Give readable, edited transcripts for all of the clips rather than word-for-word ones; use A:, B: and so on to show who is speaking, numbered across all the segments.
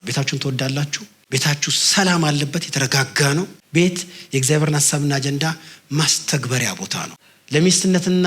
A: ቤታችሁን ትወዳላችሁ? ቤታችሁ ሰላም አለበት? የተረጋጋ ነው? ቤት የእግዚአብሔርን ሐሳብና አጀንዳ ማስተግበሪያ ቦታ ነው። ለሚስትነትና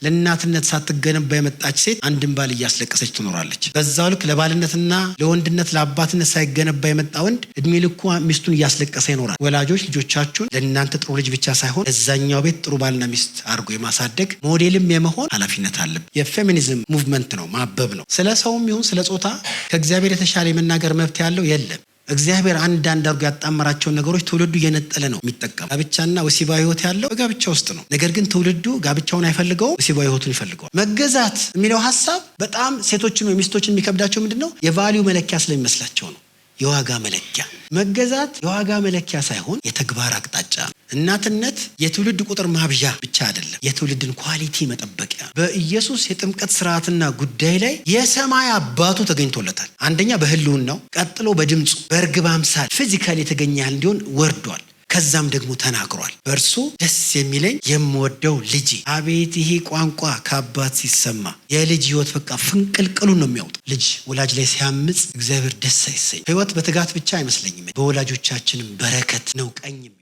A: ለእናትነት ሳትገነባ የመጣች ሴት አንድን ባል እያስለቀሰች ትኖራለች። በዛው ልክ ለባልነትና ለወንድነት ለአባትነት ሳይገነባ የመጣ ወንድ እድሜ ልኩ ሚስቱን እያስለቀሰ ይኖራል። ወላጆች ልጆቻችሁን ለእናንተ ጥሩ ልጅ ብቻ ሳይሆን እዛኛው ቤት ጥሩ ባልና ሚስት አድርጎ የማሳደግ ሞዴልም የመሆን ኃላፊነት አለብን። የፌሚኒዝም ሙቭመንት ነው፣ ማበብ ነው። ስለ ሰውም ይሁን ስለ ጾታ ከእግዚአብሔር የተሻለ የመናገር መብት ያለው የለም። እግዚአብሔር አንዳንድ አድርጎ ያጣመራቸውን ነገሮች ትውልዱ እየነጠለ ነው የሚጠቀም። ጋብቻና ወሲባዊ ህይወት ያለው በጋብቻ ውስጥ ነው። ነገር ግን ትውልዱ ጋብቻውን አይፈልገውም፣ ወሲባዊ ህይወቱን ይፈልገዋል። መገዛት የሚለው ሐሳብ በጣም ሴቶችን ወይ ሚስቶችን የሚከብዳቸው ምንድነው? የቫልዩ መለኪያ ስለሚመስላቸው ነው። የዋጋ መለኪያ። መገዛት የዋጋ መለኪያ ሳይሆን የተግባር አቅጣጫ ነው። እናትነት የትውልድ ቁጥር ማብዣ ብቻ አይደለም፣ የትውልድን ኳሊቲ መጠበቂያ። በኢየሱስ የጥምቀት ስርዓትና ጉዳይ ላይ የሰማይ አባቱ ተገኝቶለታል። አንደኛ በህልውናው፣ ቀጥሎ በድምፁ በእርግብ አምሳል ፊዚካሊ የተገኘ ያህል እንዲሆን ወርዷል። ከዛም ደግሞ ተናግሯል። በእርሱ ደስ የሚለኝ የምወደው ልጄ። አቤት ይሄ ቋንቋ ከአባት ሲሰማ የልጅ ህይወት በቃ ፍንቅልቅሉን ነው የሚያወጣው። ልጅ ወላጅ ላይ ሲያምጽ እግዚአብሔር ደስ አይሰኝ። ህይወት በትጋት ብቻ አይመስለኝም፣ በወላጆቻችንም በረከት ነው ቀኝ የሚሆን።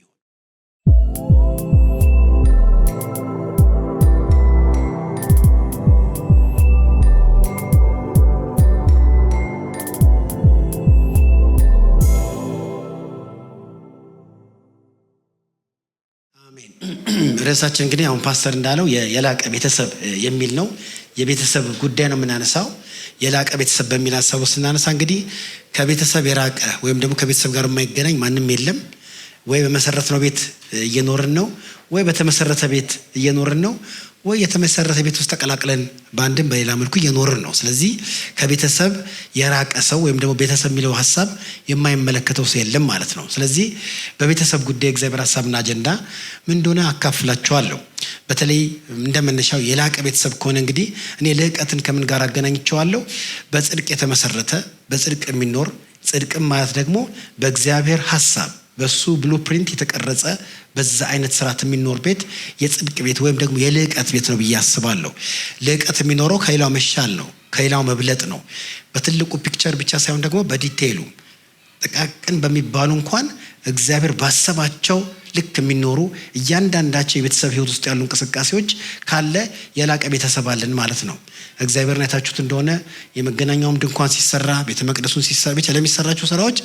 A: ርዕሳችን እንግዲህ አሁን ፓስተር እንዳለው የላቀ ቤተሰብ የሚል ነው። የቤተሰብ ጉዳይ ነው የምናነሳው። የላቀ ቤተሰብ በሚል ሀሳቡ ስናነሳ እንግዲህ ከቤተሰብ የራቀ ወይም ደግሞ ከቤተሰብ ጋር የማይገናኝ ማንም የለም። ወይ በመሰረትነው ቤት እየኖርን ነው፣ ወይ በተመሰረተ ቤት እየኖርን ነው፣ ወይ የተመሰረተ ቤት ውስጥ ተቀላቅለን በአንድም በሌላ መልኩ እየኖርን ነው። ስለዚህ ከቤተሰብ የራቀ ሰው ወይም ደግሞ ቤተሰብ የሚለው ሀሳብ የማይመለከተው ሰው የለም ማለት ነው። ስለዚህ በቤተሰብ ጉዳይ እግዚአብሔር ሀሳብና አጀንዳ ምን እንደሆነ አካፍላችኋለሁ። በተለይ እንደመነሻው የላቀ ቤተሰብ ከሆነ እንግዲህ እኔ ልህቀትን ከምን ጋር አገናኝቸዋለሁ? በጽድቅ የተመሰረተ በጽድቅ የሚኖር ጽድቅም ማለት ደግሞ በእግዚአብሔር ሀሳብ በሱ ብሉፕሪንት የተቀረጸ በዛ አይነት ስርዓት የሚኖር ቤት የጽድቅ ቤት ወይም ደግሞ የልህቀት ቤት ነው ብዬ አስባለሁ። ልህቀት የሚኖረው ከሌላው መሻል ነው፣ ከሌላው መብለጥ ነው። በትልቁ ፒክቸር ብቻ ሳይሆን ደግሞ በዲቴይሉ ጥቃቅን በሚባሉ እንኳን እግዚአብሔር ባሰባቸው ልክ የሚኖሩ እያንዳንዳቸው የቤተሰብ ህይወት ውስጥ ያሉ እንቅስቃሴዎች ካለ የላቀ ቤተሰብ አለን ማለት ነው። እግዚአብሔርን አይታችሁት እንደሆነ የመገናኛውም ድንኳን ሲሰራ፣ ቤተ መቅደሱን ሲሰራ፣ ብቻ ለሚሰራቸው ስራዎች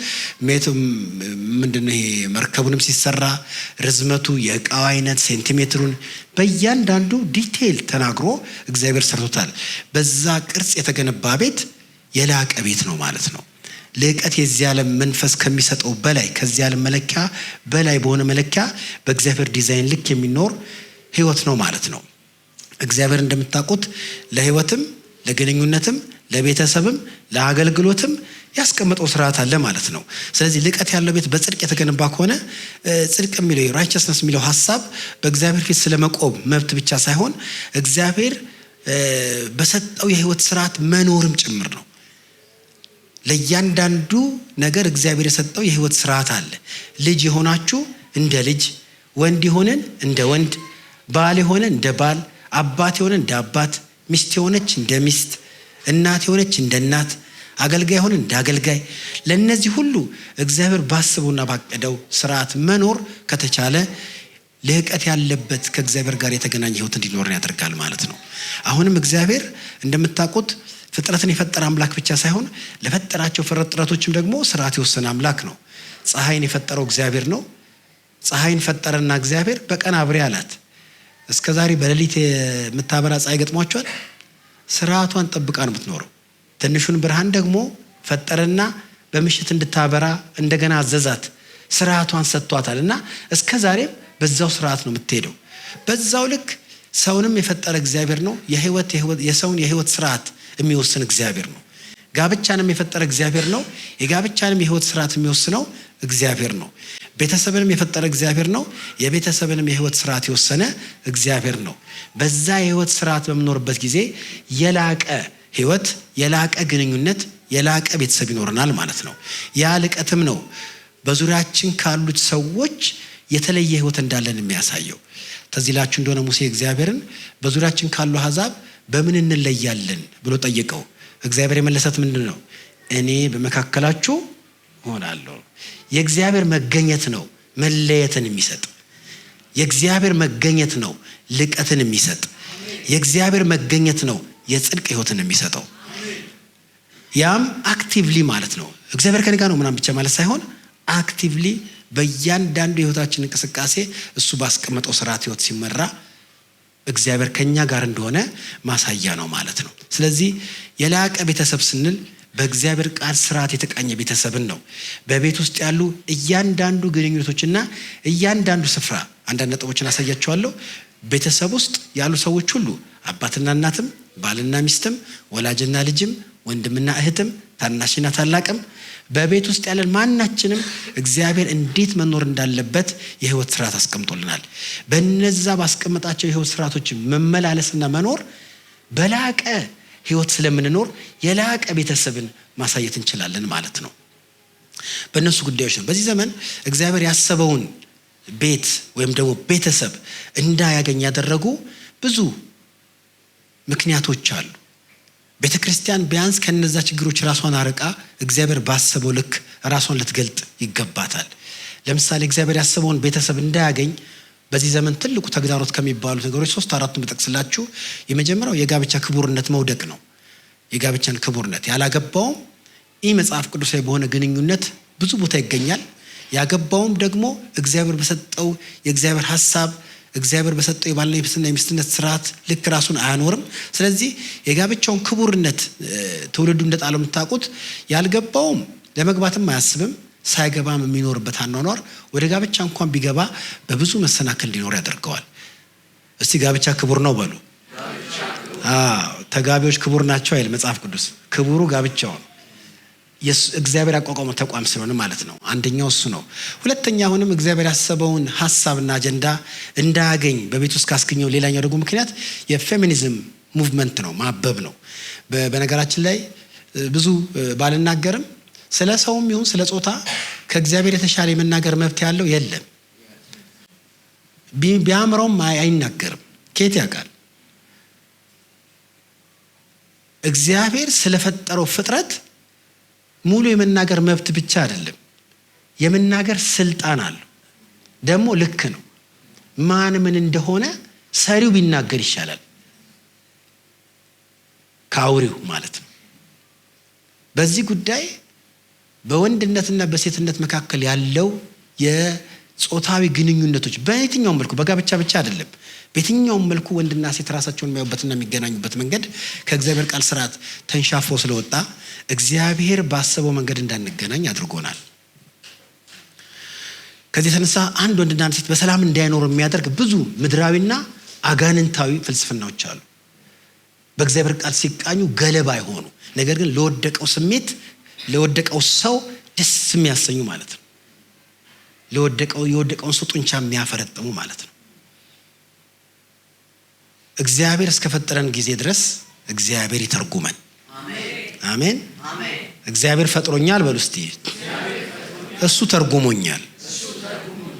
A: ምንድነው ይሄ መርከቡንም ሲሰራ ርዝመቱ፣ የእቃው አይነት፣ ሴንቲሜትሩን በእያንዳንዱ ዲቴይል ተናግሮ እግዚአብሔር ሰርቶታል። በዛ ቅርጽ የተገነባ ቤት የላቀ ቤት ነው ማለት ነው። ልህቀት የዚህ ዓለም መንፈስ ከሚሰጠው በላይ ከዚህ ዓለም መለኪያ በላይ በሆነ መለኪያ በእግዚአብሔር ዲዛይን ልክ የሚኖር ህይወት ነው ማለት ነው። እግዚአብሔር እንደምታውቁት ለህይወትም ለግንኙነትም ለቤተሰብም ለአገልግሎትም ያስቀመጠው ስርዓት አለ ማለት ነው። ስለዚህ ልህቀት ያለው ቤት በጽድቅ የተገነባ ከሆነ ጽድቅ የሚለው ራይቸስነስ የሚለው ሀሳብ በእግዚአብሔር ፊት ስለመቆም መብት ብቻ ሳይሆን እግዚአብሔር በሰጠው የህይወት ስርዓት መኖርም ጭምር ነው። ለእያንዳንዱ ነገር እግዚአብሔር የሰጠው የህይወት ስርዓት አለ። ልጅ የሆናችሁ እንደ ልጅ፣ ወንድ የሆነን እንደ ወንድ፣ ባል የሆነ እንደ ባል፣ አባት የሆነ እንደ አባት፣ ሚስት የሆነች እንደ ሚስት፣ እናት የሆነች እንደ እናት፣ አገልጋይ የሆነ እንደ አገልጋይ። ለእነዚህ ሁሉ እግዚአብሔር ባስበውና ባቀደው ስርዓት መኖር ከተቻለ ልህቀት ያለበት ከእግዚአብሔር ጋር የተገናኘ ህይወት እንዲኖርን ያደርጋል ማለት ነው። አሁንም እግዚአብሔር እንደምታውቁት ፍጥረትን የፈጠረ አምላክ ብቻ ሳይሆን ለፈጠራቸው ፍጥረቶችም ደግሞ ስርዓት የወሰነ አምላክ ነው። ፀሐይን የፈጠረው እግዚአብሔር ነው። ፀሐይን ፈጠረና እግዚአብሔር በቀን አብሬ አላት። እስከዛሬ በሌሊት የምታበራ ፀሐይ ገጥሟቸዋል? ስርዓቷን ጠብቃ ነው የምትኖረው። ትንሹን ብርሃን ደግሞ ፈጠረና በምሽት እንድታበራ እንደገና አዘዛት። ስርዓቷን ሰጥቷታል እና እስከዛሬም በዛው ስርዓት ነው የምትሄደው። በዛው ልክ ሰውንም የፈጠረ እግዚአብሔር ነው። የሰውን የህይወት ስርዓት የሚወስን እግዚአብሔር ነው። ጋብቻንም የፈጠረ እግዚአብሔር ነው። የጋብቻንም የህይወት ስርዓት የሚወስነው እግዚአብሔር ነው። ቤተሰብንም የፈጠረ እግዚአብሔር ነው። የቤተሰብንም የህይወት ስርዓት የወሰነ እግዚአብሔር ነው። በዛ የህይወት ስርዓት በምኖርበት ጊዜ የላቀ ህይወት፣ የላቀ ግንኙነት፣ የላቀ ቤተሰብ ይኖረናል ማለት ነው። ያ ልቀትም ነው በዙሪያችን ካሉት ሰዎች የተለየ ህይወት እንዳለን የሚያሳየው። ተዚላችሁ እንደሆነ ሙሴ እግዚአብሔርን በዙሪያችን ካሉ አሕዛብ በምን እንለያለን ብሎ ጠየቀው። እግዚአብሔር የመለሰት ምንድን ነው? እኔ በመካከላችሁ እሆናለሁ። የእግዚአብሔር መገኘት ነው መለየትን የሚሰጥ። የእግዚአብሔር መገኘት ነው ልቀትን የሚሰጥ። የእግዚአብሔር መገኘት ነው የጽድቅ ህይወትን የሚሰጠው። ያም አክቲቭሊ ማለት ነው። እግዚአብሔር ከኔ ጋር ነው ምናምን ብቻ ማለት ሳይሆን አክቲቭሊ በእያንዳንዱ የህይወታችን እንቅስቃሴ እሱ ባስቀመጠው ስርዓት ህይወት ሲመራ እግዚአብሔር ከኛ ጋር እንደሆነ ማሳያ ነው ማለት ነው። ስለዚህ የላቀ ቤተሰብ ስንል በእግዚአብሔር ቃል ስርዓት የተቃኘ ቤተሰብን ነው። በቤት ውስጥ ያሉ እያንዳንዱ ግንኙነቶችና እያንዳንዱ ስፍራ አንዳንድ ነጥቦችን አሳያቸዋለሁ። ቤተሰብ ውስጥ ያሉ ሰዎች ሁሉ አባትና እናትም፣ ባልና ሚስትም፣ ወላጅና ልጅም፣ ወንድምና እህትም፣ ታናሽና ታላቅም በቤት ውስጥ ያለን ማናችንም እግዚአብሔር እንዴት መኖር እንዳለበት የህይወት ስርዓት አስቀምጦልናል። በነዛ ባስቀመጣቸው የህይወት ስርዓቶች መመላለስና መኖር በላቀ ህይወት ስለምንኖር የላቀ ቤተሰብን ማሳየት እንችላለን ማለት ነው። በእነሱ ጉዳዮች ነው። በዚህ ዘመን እግዚአብሔር ያሰበውን ቤት ወይም ደግሞ ቤተሰብ እንዳያገኝ ያደረጉ ብዙ ምክንያቶች አሉ። ቤተክርስቲያን ቢያንስ ከነዛ ችግሮች ራሷን አርቃ እግዚአብሔር ባሰበው ልክ ራሷን ልትገልጥ ይገባታል። ለምሳሌ እግዚአብሔር ያሰበውን ቤተሰብ እንዳያገኝ በዚህ ዘመን ትልቁ ተግዳሮት ከሚባሉት ነገሮች 3-4 ብጠቅስላችሁ፣ የመጀመሪያው የጋብቻ ክቡርነት መውደቅ ነው። የጋብቻን ክቡርነት ያላገባውም መጽሐፍ ቅዱሳዊ በሆነ ግንኙነት ብዙ ቦታ ይገኛል። ያገባውም ደግሞ እግዚአብሔር በሰጠው የእግዚአብሔር ሐሳብ እግዚአብሔር በሰጠው የባልና የሚስትነት ስርዓት ልክ ራሱን አያኖርም። ስለዚህ የጋብቻውን ክቡርነት ትውልዱ እንደጣለው የምታውቁት፣ ያልገባውም ለመግባትም አያስብም፣ ሳይገባም የሚኖርበት አኗኗር ወደ ጋብቻ እንኳን ቢገባ በብዙ መሰናክል እንዲኖር ያደርገዋል። እስቲ ጋብቻ ክቡር ነው በሉ። ተጋቢዎች ክቡር ናቸው አይደል መጽሐፍ ቅዱስ? ክቡሩ ጋብቻው ነው። እግዚአብሔር ያቋቋመው ተቋም ስለሆነ ማለት ነው። አንደኛው እሱ ነው። ሁለተኛ አሁንም እግዚአብሔር ያሰበውን ሐሳብና አጀንዳ እንዳያገኝ በቤት ውስጥ ካስገኘው ሌላኛው ደግሞ ምክንያት የፌሚኒዝም ሙቭመንት ነው፣ ማበብ ነው። በነገራችን ላይ ብዙ ባልናገርም ስለ ሰውም ይሁን ስለ ጾታ ከእግዚአብሔር የተሻለ የመናገር መብት ያለው የለም። ቢያምረውም አይናገርም። ከየት ያውቃል? እግዚአብሔር ስለፈጠረው ፍጥረት ሙሉ የመናገር መብት ብቻ አይደለም፣ የመናገር ስልጣን አለው። ደግሞ ልክ ነው። ማን ምን እንደሆነ ሰሪው ቢናገር ይሻላል ከአውሬው ማለት ነው። በዚህ ጉዳይ በወንድነትና በሴትነት መካከል ያለው የጾታዊ ግንኙነቶች በየትኛውም መልኩ በጋብቻ ብቻ አይደለም፣ በየትኛውም መልኩ ወንድና ሴት ራሳቸውን የሚያዩበትና የሚገናኙበት መንገድ ከእግዚአብሔር ቃል ስርዓት ተንሻፎ ስለወጣ እግዚአብሔር ባሰበው መንገድ እንዳንገናኝ አድርጎናል። ከዚህ የተነሳ አንድ ወንድና ሴት በሰላም እንዳይኖር የሚያደርግ ብዙ ምድራዊና አጋንንታዊ ፍልስፍናዎች አሉ። በእግዚአብሔር ቃል ሲቃኙ ገለባ አይሆኑ፣ ነገር ግን ለወደቀው ስሜት ለወደቀው ሰው ደስ የሚያሰኙ ማለት ነው። የወደቀውን ሰው ጡንቻ የሚያፈረጥሙ ማለት ነው። እግዚአብሔር እስከፈጠረን ጊዜ ድረስ እግዚአብሔር ይተርጉመን። አሜን። እግዚአብሔር ፈጥሮኛል በሉ እስቲ። እሱ ተርጉሞኛል።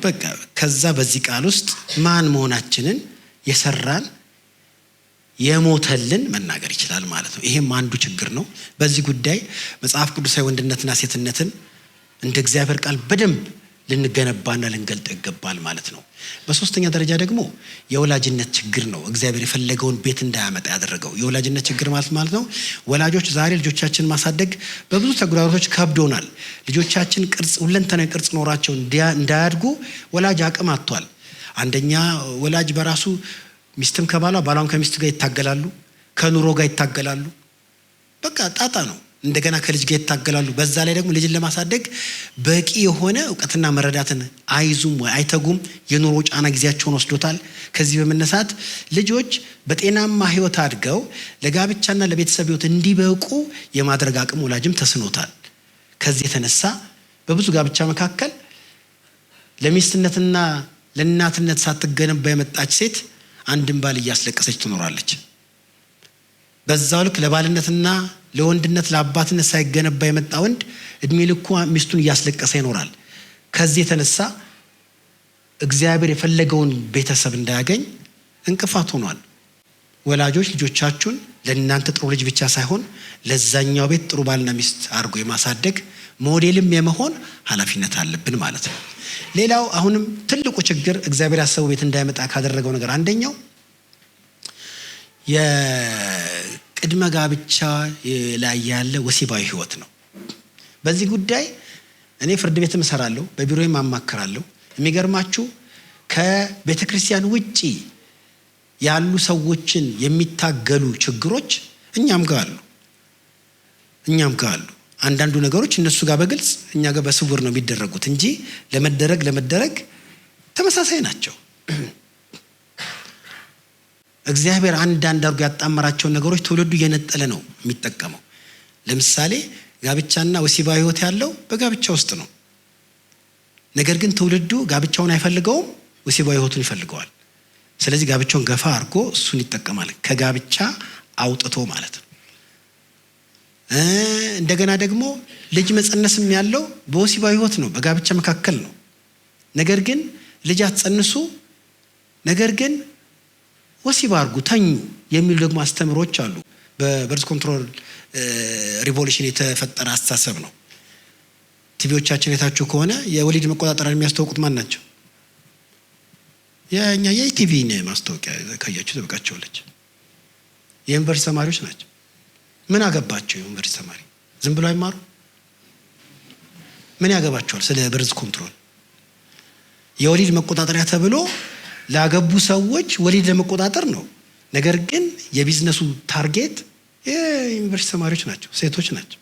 A: በቃ ከዛ በዚህ ቃል ውስጥ ማን መሆናችንን የሰራን የሞተልን መናገር ይችላል ማለት ነው። ይሄም አንዱ ችግር ነው። በዚህ ጉዳይ መጽሐፍ ቅዱሳዊ ወንድነትና ሴትነትን እንደ እግዚአብሔር ቃል በደንብ ልንገነባና ልንገልጥ ይገባል ማለት ነው። በሶስተኛ ደረጃ ደግሞ የወላጅነት ችግር ነው እግዚአብሔር የፈለገውን ቤት እንዳያመጣ ያደረገው። የወላጅነት ችግር ማለት ነው ወላጆች ዛሬ ልጆቻችን ማሳደግ በብዙ ተግዳሮቶች ከብዶናል። ልጆቻችን ሁለንተናዊ ቅርጽ ኖራቸው እንዳያድጉ ወላጅ አቅም አጥቷል። አንደኛ ወላጅ በራሱ ሚስትም ከባሏ ባሏም ከሚስት ጋር ይታገላሉ፣ ከኑሮ ጋር ይታገላሉ። በቃ ጣጣ ነው። እንደገና ከልጅ ጋር ይታገላሉ። በዛ ላይ ደግሞ ልጅን ለማሳደግ በቂ የሆነ እውቀትና መረዳትን አይዙም ወይ አይተጉም። የኑሮ ጫና ጊዜያቸውን ወስዶታል። ከዚህ በመነሳት ልጆች በጤናማ ህይወት አድገው ለጋብቻና ለቤተሰብ ህይወት እንዲበቁ የማድረግ አቅም ወላጅም ተስኖታል። ከዚህ የተነሳ በብዙ ጋብቻ መካከል ለሚስትነትና ለእናትነት ሳትገነባ የመጣች ሴት አንድን ባል እያስለቀሰች ትኖራለች። በዛው ልክ ለባልነትና ለወንድነት ለአባትነት ሳይገነባ የመጣ ወንድ እድሜ ልኩ ሚስቱን እያስለቀሰ ይኖራል። ከዚህ የተነሳ እግዚአብሔር የፈለገውን ቤተሰብ እንዳያገኝ እንቅፋት ሆኗል። ወላጆች ልጆቻችሁን ለእናንተ ጥሩ ልጅ ብቻ ሳይሆን ለዛኛው ቤት ጥሩ ባልና ሚስት አድርጎ የማሳደግ ሞዴልም የመሆን ኃላፊነት አለብን ማለት ነው። ሌላው አሁንም ትልቁ ችግር እግዚአብሔር ያሰበው ቤት እንዳይመጣ ካደረገው ነገር አንደኛው የቅድመ ጋብቻ ላይ ያለ ወሲባዊ ህይወት ነው። በዚህ ጉዳይ እኔ ፍርድ ቤትም እሰራለሁ፣ በቢሮዬም አማክራለሁ። የሚገርማችሁ ከቤተ ክርስቲያን ውጪ ያሉ ሰዎችን የሚታገሉ ችግሮች እኛም ጋር አሉ። አንዳንዱ ነገሮች እነሱ ጋር በግልጽ እኛ ጋር በስውር ነው የሚደረጉት እንጂ ለመደረግ ተመሳሳይ ናቸው። እግዚአብሔር አንዳንድ አድርጎ ያጣመራቸውን ነገሮች ትውልዱ እየነጠለ ነው የሚጠቀመው። ለምሳሌ ጋብቻና ወሲባዊ ህይወት ያለው በጋብቻ ውስጥ ነው። ነገር ግን ትውልዱ ጋብቻውን አይፈልገውም፣ ወሲባዊ ህይወቱን ይፈልገዋል። ስለዚህ ጋብቻውን ገፋ አድርጎ እሱን ይጠቀማል፣ ከጋብቻ አውጥቶ ማለት ነው። እንደገና ደግሞ ልጅ መጸነስም ያለው በወሲባዊ ህይወት ነው፣ በጋብቻ መካከል ነው። ነገር ግን ልጅ አትጸንሱ፣ ነገር ግን ወሲብ አድርጉ፣ ተኙ የሚሉ ደግሞ አስተምሮች አሉ። በበርዝ ኮንትሮል ሪቮሉሽን የተፈጠረ አስተሳሰብ ነው። ቲቪዎቻችን የታችሁ ከሆነ የወሊድ መቆጣጠሪያ የሚያስተዋውቁት ማን ናቸው? የኛ የኢቲቪ ማስታወቂያ ካያችሁ ተበቃቸውለች የዩኒቨርሲቲ ተማሪዎች ናቸው። ምን አገባቸው? የዩኒቨርሲቲ ተማሪ ዝም ብሎ አይማሩ? ምን ያገባቸዋል? ስለ በርዝ ኮንትሮል የወሊድ መቆጣጠሪያ ተብሎ ላገቡ ሰዎች ወሊድ ለመቆጣጠር ነው። ነገር ግን የቢዝነሱ ታርጌት የዩኒቨርሲቲ ተማሪዎች ናቸው፣ ሴቶች ናቸው።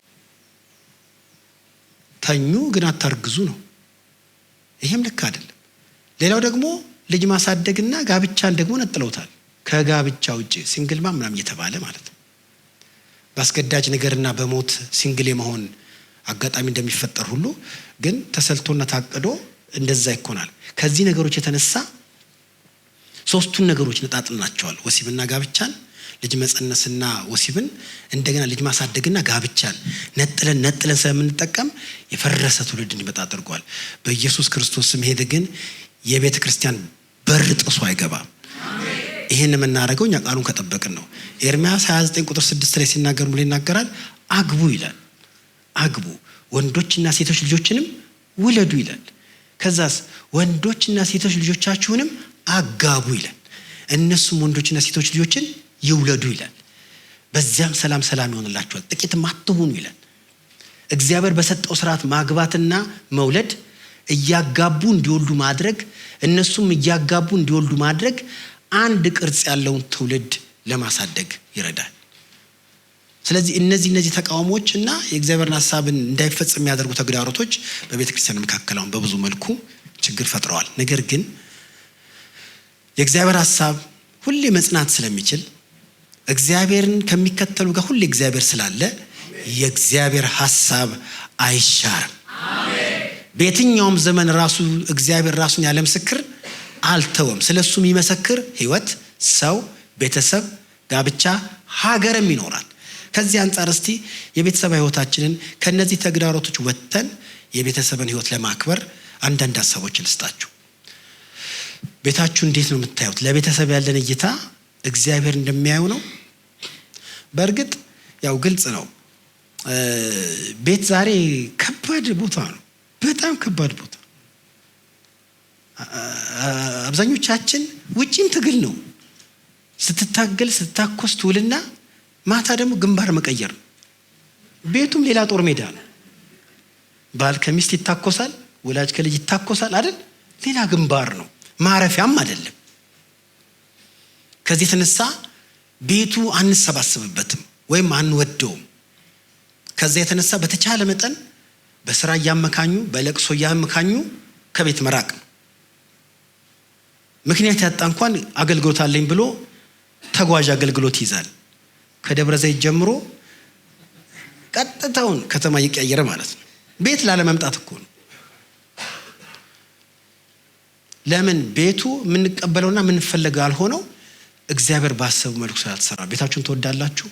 A: ተኙ ግን አታርግዙ ነው። ይሄም ልክ አይደለም። ሌላው ደግሞ ልጅ ማሳደግና ጋብቻን ደግሞ ነጥለውታል። ከጋብቻ ውጪ ሲንግል ማም ምናምን እየተባለ ማለት ነው። በአስገዳጅ ነገርና በሞት ሲንግል የመሆን አጋጣሚ እንደሚፈጠር ሁሉ ግን ተሰልቶና ታቅዶ እንደዛ ይኮናል። ከዚህ ነገሮች የተነሳ ሶስቱን ነገሮች ነጣጥልናቸዋል። ወሲብና ጋብቻን፣ ልጅ መጸነስና ወሲብን፣ እንደገና ልጅ ማሳደግና ጋብቻን ነጥለን ስለምንጠቀም የፈረሰ ትውልድ እንዲመጣ አድርጓል። በኢየሱስ ክርስቶስ ስም ሄደ ግን የቤተ ክርስቲያን በር ጥሶ አይገባም። ይሄን የምናደርገው እኛ ቃሉን ከጠበቅን ነው። ኤርምያስ 29 ቁጥር 6 ላይ ሲናገር ሙሉ ይናገራል። አግቡ ይላል። አግቡ ወንዶችና ሴቶች ልጆችንም ውለዱ ይላል። ከዛስ ወንዶችና ሴቶች ልጆቻችሁንም አጋቡ ይላል። እነሱም ወንዶችና ሴቶች ልጆችን ይውለዱ ይላል። በዚያም ሰላም ይሆንላችኋል፣ ጥቂትም አትሁኑ ይላል። እግዚአብሔር በሰጠው ስርዓት ማግባትና መውለድ፣ እያጋቡ እንዲወልዱ ማድረግ፣ እነሱም እያጋቡ እንዲወልዱ ማድረግ አንድ ቅርጽ ያለውን ትውልድ ለማሳደግ ይረዳል። ስለዚህ እነዚህ ተቃውሞች እና የእግዚአብሔርን ሐሳብን እንዳይፈጽም የሚያደርጉ ተግዳሮቶች በቤተ ክርስቲያን መካከል አሁን በብዙ መልኩ ችግር ፈጥረዋል። ነገር ግን የእግዚአብሔር ሐሳብ ሁሌ መጽናት ስለሚችል እግዚአብሔርን ከሚከተሉ ጋር ሁሌ እግዚአብሔር ስላለ የእግዚአብሔር ሐሳብ አይሻርም። በየትኛውም ዘመን እግዚአብሔር ራሱን ያለ ምስክር አልተወም። ስለሱ የሚመሰክር ህይወት፣ ሰው፣ ቤተሰብ፣ ጋብቻ፣ ሀገርም ይኖራል። ከዚህ አንጻር እስቲ የቤተሰብ ህይወታችንን ከነዚህ ተግዳሮቶች ወጥተን የቤተሰብን ህይወት ለማክበር አንዳንድ ሐሳቦችን ልስጣችሁ። ቤታችሁ እንዴት ነው የምታዩት? ለቤተሰብ ያለን እይታ እግዚአብሔር እንደሚያየው ነው? በእርግጥ ያው ግልጽ ነው። ቤት ዛሬ ከባድ ቦታ ነው፣ በጣም ከባድ ቦታ። አብዛኞቻችን ውጪም ትግል ነው። ስትታገል ስትታኮስ ትውልና ማታ ደግሞ ግንባር መቀየር ነው። ቤቱም ሌላ ጦር ሜዳ ነው። ባል ከሚስት ይታኮሳል፣ ወላጅ ከልጅ ይታኮሳል አይደል? ሌላ ግንባር ነው፣ ማረፊያም አይደለም። ከዚህ የተነሳ ቤቱ አንሰባሰብበትም ወይም አንወደውም። ከዚህ የተነሳ በተቻለ መጠን በስራ እያመካኙ በለቅሶ እያመካኙ ከቤት መራቅ ነው። ምክንያት ያጣ እንኳን አገልግሎት አለኝ ብሎ ተጓዥ አገልግሎት ይዛል። ከደብረ ዘይት ጀምሮ ቀጥታውን ከተማ እየቀየረ ማለት ነው። ቤት ላለመምጣት እኮ ነው። ለምን? ቤቱ የምንቀበለውና የምንፈልገው ያልሆነው እግዚአብሔር ባሰቡ መልኩ ስላልተሰራ። ቤታችሁን ትወዳላችሁ?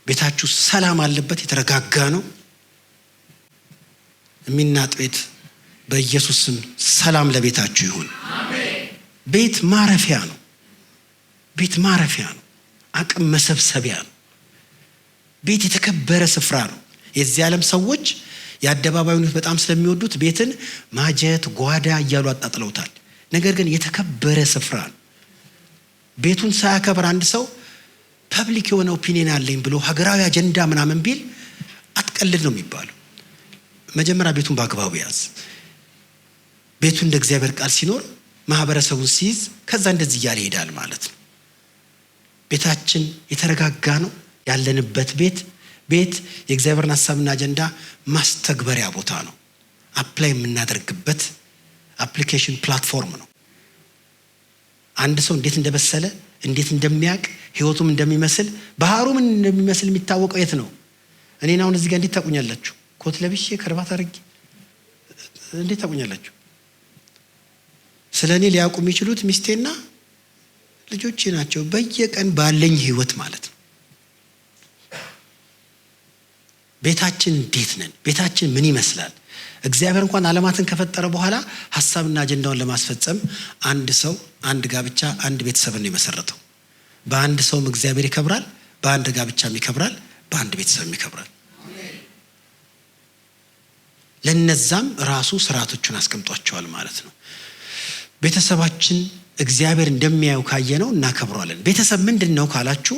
A: ቤታችሁ ሰላም አለበት? የተረጋጋ ነው? የሚናጥ ቤት በኢየሱስ ስም ሰላም ለቤታችሁ ይሁን። ቤት ማረፊያ ነው። ቤት ማረፊያ ነው። አቅም መሰብሰቢያ ነው። ቤት የተከበረ ስፍራ ነው። የዚህ ዓለም ሰዎች የአደባባዩን በጣም ስለሚወዱት ቤትን ማጀት ጓዳ እያሉ አጣጥለውታል። ነገር ግን የተከበረ ስፍራ ነው። ቤቱን ሳያከብር አንድ ሰው ፐብሊክ የሆነ ኦፒኒየን አለኝ ብሎ ሀገራዊ አጀንዳ ምናምን ቢል አትቀልድ ነው የሚባለው። መጀመሪያ ቤቱን በአግባቡ ያዝ። ቤቱ እንደ እግዚአብሔር ቃል ሲኖር ማህበረሰቡን ሲይዝ ከዛ እንደዚህ እያለ ይሄዳል ማለት ነው። ቤታችን የተረጋጋ ነው። ያለንበት ቤት የእግዚአብሔርን ሀሳብና አጀንዳ ማስተግበሪያ ቦታ ነው። አፕላይ የምናደርግበት አፕሊኬሽን ፕላትፎርም ነው። አንድ ሰው እንዴት እንደበሰለ እንዴት እንደሚያውቅ ህይወቱም እንደሚመስል ባህሩ ምን እንደሚመስል የሚታወቀው የት ነው? እኔን አሁን እዚህ ጋር እንዴት ታቁኛላችሁ? ኮት ለብሼ ከርባት አድርጌ እንዴት ታቁኛላችሁ? ስለ እኔ ሊያውቁ የሚችሉት ሚስቴና ልጆቼ ናቸው። በየቀን ባለኝ ህይወት ማለት ነው። ቤታችን እንዴት ነን? ቤታችን ምን ይመስላል? እግዚአብሔር እንኳን ዓለማትን ከፈጠረ በኋላ ሀሳብና አጀንዳውን ለማስፈጸም አንድ ሰው፣ አንድ ጋብቻ፣ አንድ ቤተሰብ ነው የመሰረተው። በአንድ ሰውም እግዚአብሔር ይከብራል፣ በአንድ ጋብቻም ይከብራል፣ በአንድ ቤተሰብም ይከብራል። ለነዛም ራሱ ስርዓቶቹን አስቀምጧቸዋል ማለት ነው። ቤተሰባችን እግዚአብሔር እንደሚያዩ ካየነው እናከብረዋለን። ቤተሰብ ምንድን ነው ካላችሁ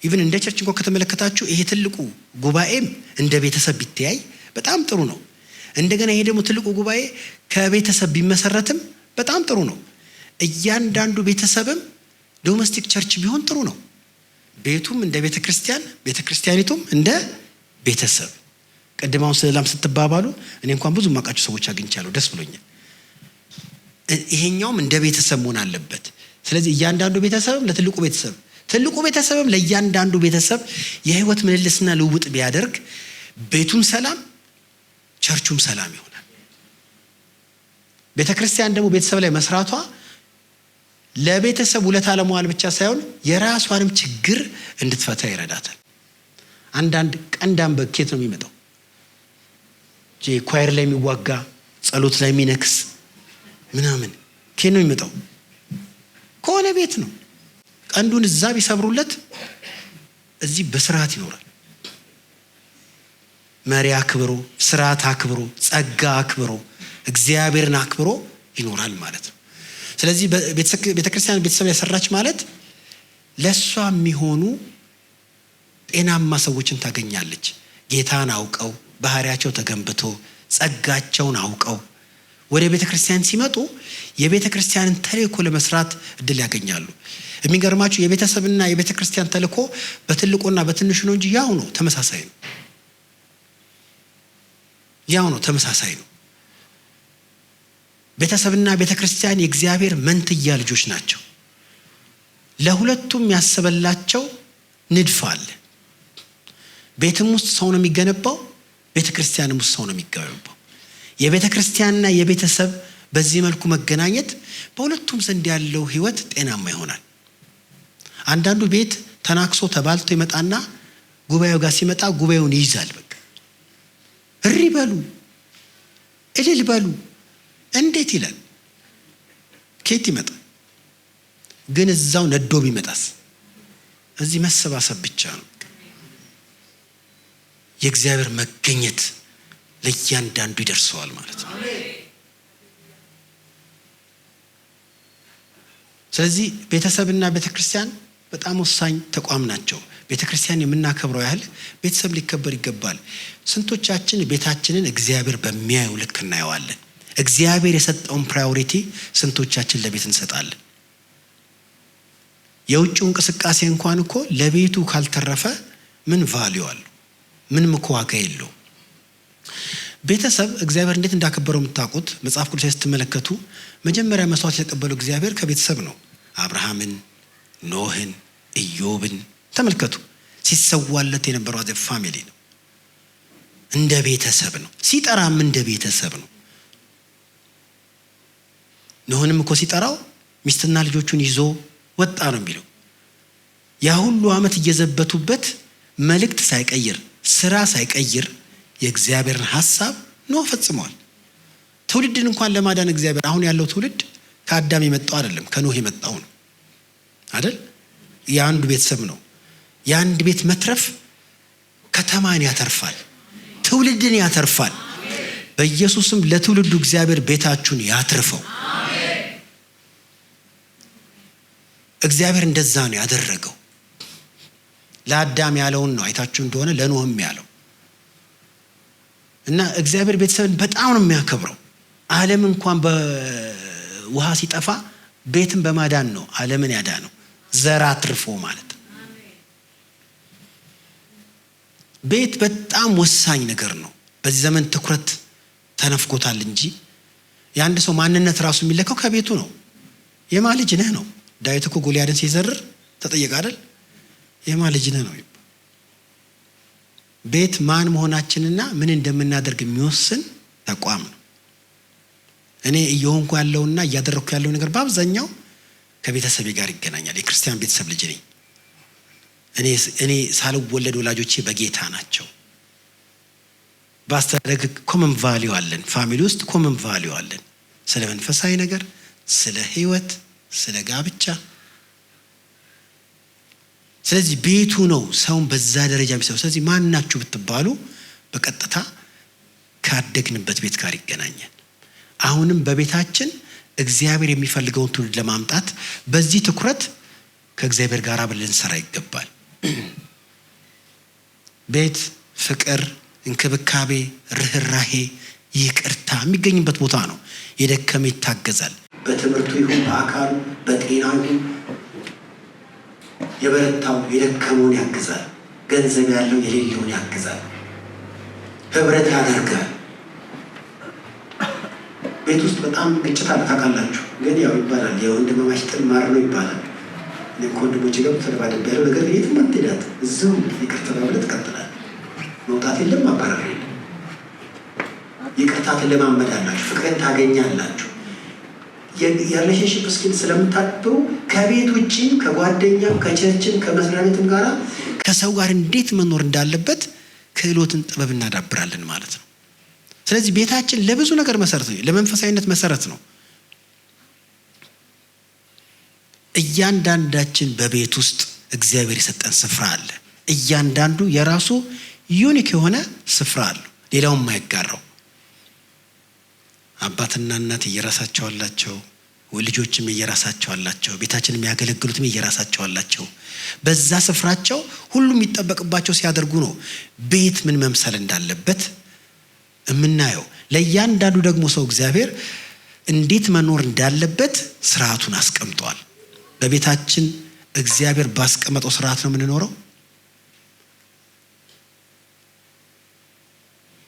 A: ኢቭን እንደ ቸርች እንኳን ከተመለከታችሁ ይሄ ትልቁ ጉባኤም እንደ ቤተሰብ ቢተያይ በጣም ጥሩ ነው። እንደገና ይሄ ደግሞ ትልቁ ጉባኤ ከቤተሰብ ቢመሰረትም በጣም ጥሩ ነው። እያንዳንዱ ቤተሰብም ዶሜስቲክ ቸርች ቢሆን ጥሩ ነው። ቤቱም እንደ ቤተክርስቲያን፣ ቤተክርስቲያኒቱም እንደ ቤተሰብ። ቀድማውን ሰላም ስትባባሉ እኔ እንኳን ብዙ ማቃችሁ ሰዎች አግኝቻለሁ፣ ደስ ብሎኛል። ይሄኛውም እንደ ቤተሰብ መሆን አለበት። ስለዚህ እያንዳንዱ ቤተሰብም ለትልቁ ቤተሰብ፣ ትልቁ ቤተሰብም ለእያንዳንዱ ቤተሰብ የህይወት ምልልስና ልውውጥ ቢያደርግ ቤቱም ሰላም፣ ቸርቹም ሰላም ይሆናል። ቤተክርስቲያን ደግሞ ቤተሰብ ላይ መስራቷ ለቤተሰብ ውለታ ለመዋል ብቻ ሳይሆን የራሷንም ችግር እንድትፈታ ይረዳታል። አንዳንድ ቀንዳም በኬት ነው የሚመጣው? ኳየር ላይ የሚዋጋ ጸሎት ላይ የሚነክስ ምናምን ኬት ነው የሚመጣው? ከሆነ ቤት ነው። ቀንዱን እዛ ቢሰብሩለት እዚህ በስርዓት ይኖራል። መሪ አክብሮ፣ ስርዓት አክብሮ፣ ጸጋ አክብሮ፣ እግዚአብሔርን አክብሮ ይኖራል ማለት ነው። ስለዚህ ቤተክርስቲያን ቤተሰብ ላይ ሰራች ማለት ለሷ የሚሆኑ ጤናማ ሰዎችን ታገኛለች። ጌታን አውቀው ባህሪያቸው ተገንብቶ ጸጋቸውን አውቀው ወደ ቤተክርስቲያን ሲመጡ የቤተክርስቲያንን ተልእኮ ለመስራት እድል ያገኛሉ። የሚገርማችሁ የቤተሰብና የቤተክርስቲያን ተልእኮ በትልቁና በትንሹ ነው እንጂ ያው ነው፣ ተመሳሳይ ነው። ያው ነው፣ ተመሳሳይ ነው። ቤተሰብና ቤተክርስቲያን የእግዚአብሔር መንትያ ልጆች ናቸው። ለሁለቱም ያሰበላቸው ንድፍ አለ። ቤትም ውስጥ ሰው ነው የሚገነባው፣ ቤተክርስቲያንም ውስጥ ሰው ነው የሚገነባው። የቤተክርስቲያንና የቤተሰብ በዚህ መልኩ መገናኘት በሁለቱም ዘንድ ያለው ህይወት ጤናማ ይሆናል። አንዳንዱ ቤት ተናክሶ ተባልቶ ይመጣና ጉባኤው ጋር ሲመጣ ጉባኤውን ይይዛል። በቃ እሪ በሉ እልል በሉ እንዴት ይላል። ኬት ይመጣ ግን እዛው ነዶ ቢመጣስ? እዚህ መሰባሰብ ብቻ ነው። የእግዚአብሔር መገኘት ለእያንዳንዱ ይደርሰዋል ማለት ነው። ስለዚህ ቤተሰብና ቤተክርስቲያን በጣም ወሳኝ ተቋም ናቸው። ቤተክርስቲያን የምናከብረው ያህል ቤተሰብ ሊከበር ይገባል። ስንቶቻችን ቤታችንን እግዚአብሔር በሚያየው ልክ እናየዋለን? እግዚአብሔር የሰጠውን ፕራዮሪቲ ስንቶቻችን ለቤት እንሰጣለን? የውጭው እንቅስቃሴ እንኳን እኮ ለቤቱ ካልተረፈ ምን ቫልዩ አለው? ምንም እኮ ዋጋ የለውም። ቤተሰብ እግዚአብሔር እንዴት እንዳከበረው የምታውቁት መጽሐፍ ቅዱስ ላይ ስትመለከቱ መጀመሪያ መስዋዕት የተቀበለው እግዚአብሔር ከቤተሰብ ነው። አብርሃምን፣ ኖህን፣ ኢዮብን ተመልከቱ። ሲሰዋለት የነበረው አዘ ፋሚሊ ነው፣ እንደ ቤተሰብ ነው። ሲጠራም እንደ ቤተሰብ ነው። ኖህንም እኮ ሲጠራው ሚስትና ልጆቹን ይዞ ወጣ ነው የሚለው። ያ ሁሉ ዓመት እየዘበቱበት መልእክት ሳይቀይር ስራ ሳይቀይር የእግዚአብሔርን ሐሳብ ኖህ ፈጽሟል። ትውልድን እንኳን ለማዳን እግዚአብሔር አሁን ያለው ትውልድ ከአዳም የመጣው አይደለም፣ ከኖህ የመጣው ነው። አይደል? የአንዱ ቤተሰብ ነው። የአንድ ቤት መትረፍ ከተማን ያተርፋል፣ ትውልድን ያተርፋል። በኢየሱስም ለትውልዱ እግዚአብሔር ቤታችሁን ያትርፈው። እግዚአብሔር እንደዛ ነው ያደረገው። ለአዳም ያለውን ነው አይታችሁ እንደሆነ ለኖህም ያለው እና እግዚአብሔር ቤተሰብን በጣም ነው የሚያከብረው። ዓለም እንኳን በውሃ ሲጠፋ ቤትን በማዳን ነው ዓለምን ያዳነው፣ ዘር አትርፎ ማለት ነው። ቤት በጣም ወሳኝ ነገር ነው። በዚህ ዘመን ትኩረት ተነፍጎታል እንጂ የአንድ ሰው ማንነት ራሱ የሚለካው ከቤቱ ነው። የማን ልጅ ነህ ነው። ዳዊት እኮ ጎልያድን ሲዘርር ተጠየቀ አይደል? የማን ልጅ ነህ ነው። ቤት ማን መሆናችንና ምን እንደምናደርግ የሚወስን ተቋም ነው። እኔ እየሆንኩ ያለውና እያደረኩ ያለው ነገር በአብዛኛው ከቤተሰቤ ጋር ይገናኛል። የክርስቲያን ቤተሰብ ልጅ ነኝ። እኔ ሳልወለድ ወላጆቼ በጌታ ናቸው። በአስተዳደግ ኮመን ቫልዩ አለን። ፋሚሊ ውስጥ ኮመን ቫልዩ አለን። ስለ መንፈሳዊ ነገር፣ ስለ ህይወት፣ ስለ ጋብቻ። ስለዚህ ቤቱ ነው ሰውን በዛ ደረጃ የሚሰው። ስለዚህ ማን ናችሁ ብትባሉ በቀጥታ ካደግንበት ቤት ጋር ይገናኛል። አሁንም በቤታችን እግዚአብሔር የሚፈልገውን ትውልድ ለማምጣት በዚህ ትኩረት ከእግዚአብሔር ጋር አብረን ልንሰራ ይገባል። ቤት ፍቅር፣ እንክብካቤ፣ ርህራሄ፣ ይቅርታ የሚገኝበት ቦታ ነው። የደከመ ይታገዛል። በትምህርቱ ይሁን በአካሉ በጤናው ይሁን የበረታው የደከመውን ያግዛል። ገንዘብ ያለው የሌለውን ያግዛል። ህብረት ያደርጋል። ቤት ውስጥ በጣም ግጭት አለ ታውቃላችሁ። ግን ያው ይባላል የወንድማማች ጥል ማር ነው ይባላል። እኔም ከወንድሞቼ ጋር ተደባደብ ያለው ነገር የትም አትሄዳት፣ እዚሁ ይቅርታ ብለህ ትቀጥላለህ። መውጣት የለም ማባረር የለም። ይቅርታ ትለማመዳላችሁ፣ ፍቅርን ታገኛላችሁ። የሪሌሽንሺፕ ስኪል ስለምታጥሩ ከቤት ውጪ ከጓደኛም ከቸርችም ከመስሪያ ቤትም ጋር ከሰው ጋር እንዴት መኖር እንዳለበት ክህሎትን ጥበብ እናዳብራለን ማለት ነው። ስለዚህ ቤታችን ለብዙ ነገር መሰረት ነው። ለመንፈሳዊነት መሰረት ነው። እያንዳንዳችን በቤት ውስጥ እግዚአብሔር የሰጠን ስፍራ አለ። እያንዳንዱ የራሱ ዩኒክ የሆነ ስፍራ አለው፣ ሌላውም የማይጋራው። አባትና እናት እየራሳቸው አላቸው፣ ልጆችም እየራሳቸው አላቸው፣ ቤታችን የሚያገለግሉትም እየራሳቸው አላቸው። በዛ ስፍራቸው ሁሉም የሚጠበቅባቸው ሲያደርጉ ነው ቤት ምን መምሰል እንዳለበት የምናየው። ለእያንዳንዱ ደግሞ ሰው እግዚአብሔር እንዴት መኖር እንዳለበት ስርዓቱን አስቀምጧል። በቤታችን እግዚአብሔር ባስቀመጠው ስርዓት ነው የምንኖረው።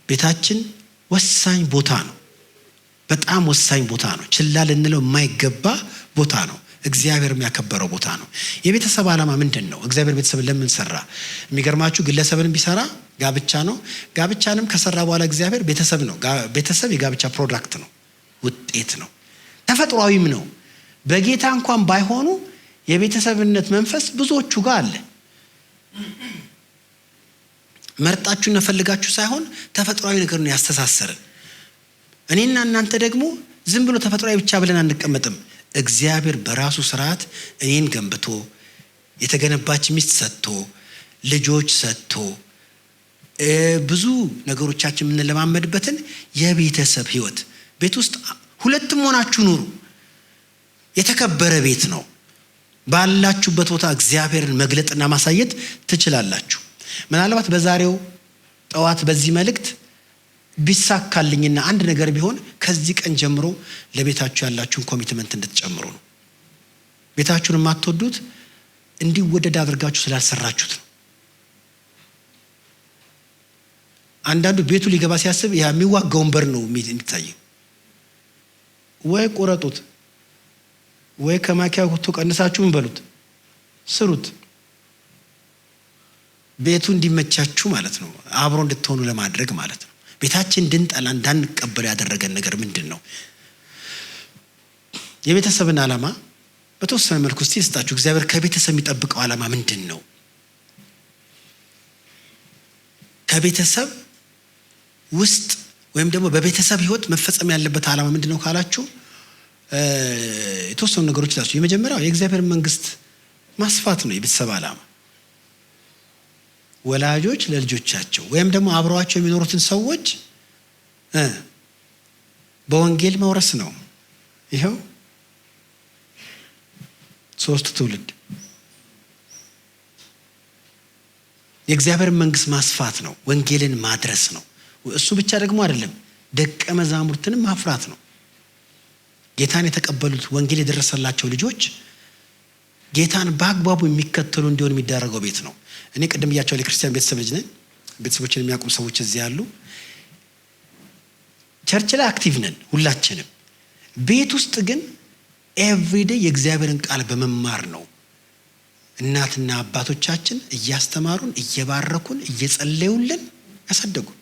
A: ቤታችን ወሳኝ ቦታ ነው። በጣም ወሳኝ ቦታ ነው። ችላ ልንለው የማይገባ ቦታ ነው። እግዚአብሔር የሚያከበረው ቦታ ነው። የቤተሰብ ዓላማ ምንድን ነው? እግዚአብሔር ቤተሰብን ለምን ሰራ? የሚገርማችሁ ግለሰብን ቢሰራ ጋብቻ ነው። ጋብቻንም ከሰራ በኋላ እግዚአብሔር ቤተሰብ ነው። ቤተሰብ የጋብቻ ፕሮዳክት ነው፣ ውጤት ነው፣ ተፈጥሯዊም ነው። በጌታ እንኳን ባይሆኑ የቤተሰብነት መንፈስ ብዙዎቹ ጋር አለ። መርጣችሁና ፈልጋችሁ ሳይሆን ተፈጥሯዊ ነገር ነው ያስተሳሰረን። እኔና እናንተ ደግሞ ዝም ብሎ ተፈጥሯዊ ብቻ ብለን አንቀመጥም። እግዚአብሔር በራሱ ስርዓት እኔን ገንብቶ የተገነባች ሚስት ሰጥቶ ልጆች ሰጥቶ ብዙ ነገሮቻችን የምንለማመድበትን የቤተሰብ ህይወት ቤት ውስጥ ሁለትም ሆናችሁ ኑሩ። የተከበረ ቤት ነው። ባላችሁበት ቦታ እግዚአብሔርን መግለጥና ማሳየት ትችላላችሁ። ምናልባት በዛሬው ጠዋት በዚህ መልእክት ቢሳካልኝና አንድ ነገር ቢሆን ከዚህ ቀን ጀምሮ ለቤታችሁ ያላችሁን ኮሚትመንት እንድትጨምሩ ነው። ቤታችሁን የማትወዱት እንዲወደድ አድርጋችሁ ስላልሰራችሁት ነው። አንዳንዱ ቤቱ ሊገባ ሲያስብ የሚዋጋውን በር ነው የሚታየው። ወይ ቁረጡት፣ ወይ ከማኪያው ቀንሳችሁ ምን በሉት ስሩት። ቤቱ እንዲመቻችሁ ማለት ነው፣ አብሮ እንድትሆኑ ለማድረግ ማለት ነው። ቤታችን እንድንጠላ እንዳንቀበል ያደረገን ነገር ምንድን ነው? የቤተሰብን ዓላማ በተወሰነ መልኩ እስቲ ልስጣችሁ። እግዚአብሔር ከቤተሰብ የሚጠብቀው ዓላማ ምንድን ነው? ከቤተሰብ ውስጥ ወይም ደግሞ በቤተሰብ ህይወት መፈጸም ያለበት ዓላማ ምንድን ነው ካላችሁ የተወሰኑ ነገሮች ላችሁ። የመጀመሪያው የእግዚአብሔር መንግስት ማስፋት ነው የቤተሰብ ዓላማ። ወላጆች ለልጆቻቸው ወይም ደግሞ አብረዋቸው የሚኖሩትን ሰዎች በወንጌል መውረስ ነው። ይኸው 3 ትውልድ የእግዚአብሔር መንግስት ማስፋት ነው፣ ወንጌልን ማድረስ ነው። እሱ ብቻ ደግሞ አይደለም፣ ደቀ መዛሙርትንም ማፍራት ነው። ጌታን የተቀበሉት ወንጌል የደረሰላቸው ልጆች ጌታን በአግባቡ የሚከተሉ እንዲሆን የሚደረገው ቤት ነው። እኔ ቅድም ብያቸው ለክርስቲያን ቤተሰብ ልጅ ነኝ። ቤተሰቦችን የሚያውቁ ሰዎች እዚህ ያሉ። ቸርች ላይ አክቲቭ ነን ሁላችንም። ቤት ውስጥ ግን ኤቭሪዴይ የእግዚአብሔርን ቃል በመማር ነው። እናትና አባቶቻችን እያስተማሩን፣ እየባረኩን፣ እየጸለዩልን ያሳደጉን።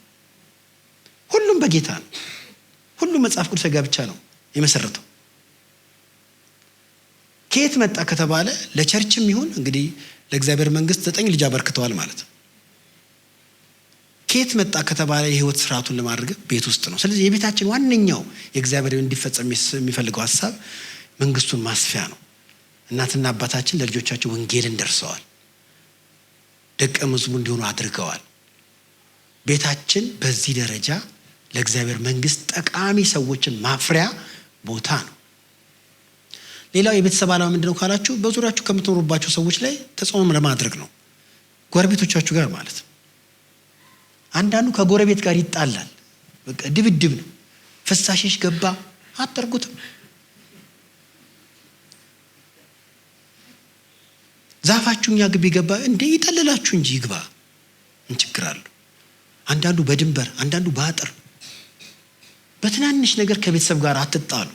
A: ሁሉም በጌታ ነው። ሁሉም መጽሐፍ ቅዱስ ጋብቻ ነው የመሰረተው። ከየት መጣ ከተባለ ለቸርችም ይሁን እንግዲህ ለእግዚአብሔር መንግስት 9 ልጅ አበርክተዋል ማለት ነው። ከየት መጣ ከተባለ የህይወት ስርዓቱን ለማድረግ ቤት ውስጥ ነው። ስለዚህ የቤታችን ዋነኛው የእግዚአብሔር እንዲፈጸም የሚፈልገው ሐሳብ መንግስቱን ማስፊያ ነው። እናትና አባታችን ለልጆቻቸው ወንጌልን ደርሰዋል፣ ደቀ መዝሙር እንዲሆኑ አድርገዋል። ቤታችን በዚህ ደረጃ ለእግዚአብሔር መንግስት ጠቃሚ ሰዎችን ማፍሪያ ቦታ ነው። ሌላው የቤተሰብ ዓላማ ምንድነው ካላችሁ በዙሪያችሁ ከምትኖሩባቸው ሰዎች ላይ ተጽዕኖ ለማድረግ ነው። ጎረቤቶቻችሁ ጋር ማለት ነው። አንዳንዱ ከጎረቤት ጋር ይጣላል። በቃ ድብድብ ነው። ፍሳሽሽ ገባ አጠርጉትም። ዛፋችሁ እኛ ግቢ ገባ እንዴ ይጠልላችሁ እንጂ ይግባ፣ ምን ችግር አለው? አንዳንዱ በድንበር አንዳንዱ በአጥር። በትናንሽ ነገር ከቤተሰብ ጋር አትጣሉ።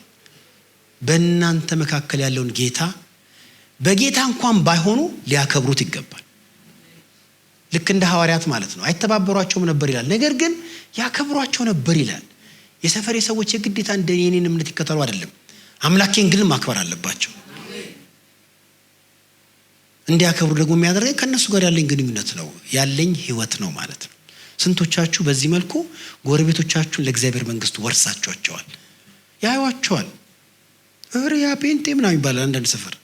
A: በእናንተ መካከል ያለውን ጌታ በጌታ እንኳን ባይሆኑ ሊያከብሩት ይገባል። ልክ እንደ ሐዋርያት ማለት ነው። አይተባበሯቸውም ነበር ይላል፣ ነገር ግን ያከብሯቸው ነበር ይላል። የሰፈሬ ሰዎች የግዴታ እንደ የኔን እምነት ይከተሉ አይደለም፣ አምላኬን ግን ማክበር አለባቸው። እንዲያከብሩ ደግሞ የሚያደርገኝ ከነሱ ጋር ያለኝ ግንኙነት ነው፣ ያለኝ ህይወት ነው ማለት ነው። ስንቶቻችሁ በዚህ መልኩ ጎረቤቶቻችሁን ለእግዚአብሔር መንግስት ወርሳቸዋል? ያዩዋቸዋል። ያ ጴንጤ ምናምን ይባላል አንዳንድ ሰፈር።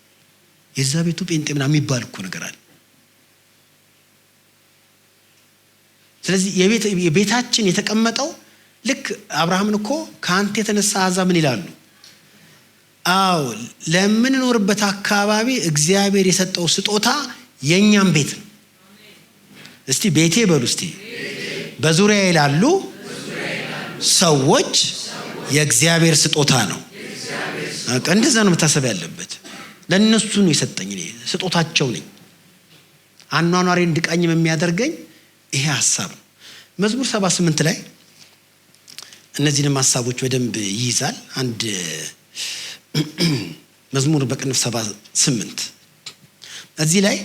A: የዛ ቤቱ ጴንጤ ምናምን የሚባል እኮ ነገር አለ። ስለዚህ የቤታችን የተቀመጠው ልክ አብርሃምን እኮ ከአንተ የተነሳ አሕዛብ ምን ይላሉ? አዎ ለምንኖርበት አካባቢ እግዚአብሔር የሰጠው ስጦታ የኛም ቤት ነው። እስቲ ቤቴ በሉ እስቲ። በዙሪያ ይላሉ ሰዎች የእግዚአብሔር ስጦታ ነው። እንደዛ ነው መታሰብ ያለበት። ለነሱ ነው የሰጠኝ፣ እኔ ስጦታቸው ነኝ። አኗኗሬን እንድቃኝም የሚያደርገኝ ይሄ ሐሳብ ነው። መዝሙር 78 ላይ እነዚህንም ሐሳቦች በደንብ ይይዛል። አንድ መዝሙር በቅንፍ 78 እዚህ ላይ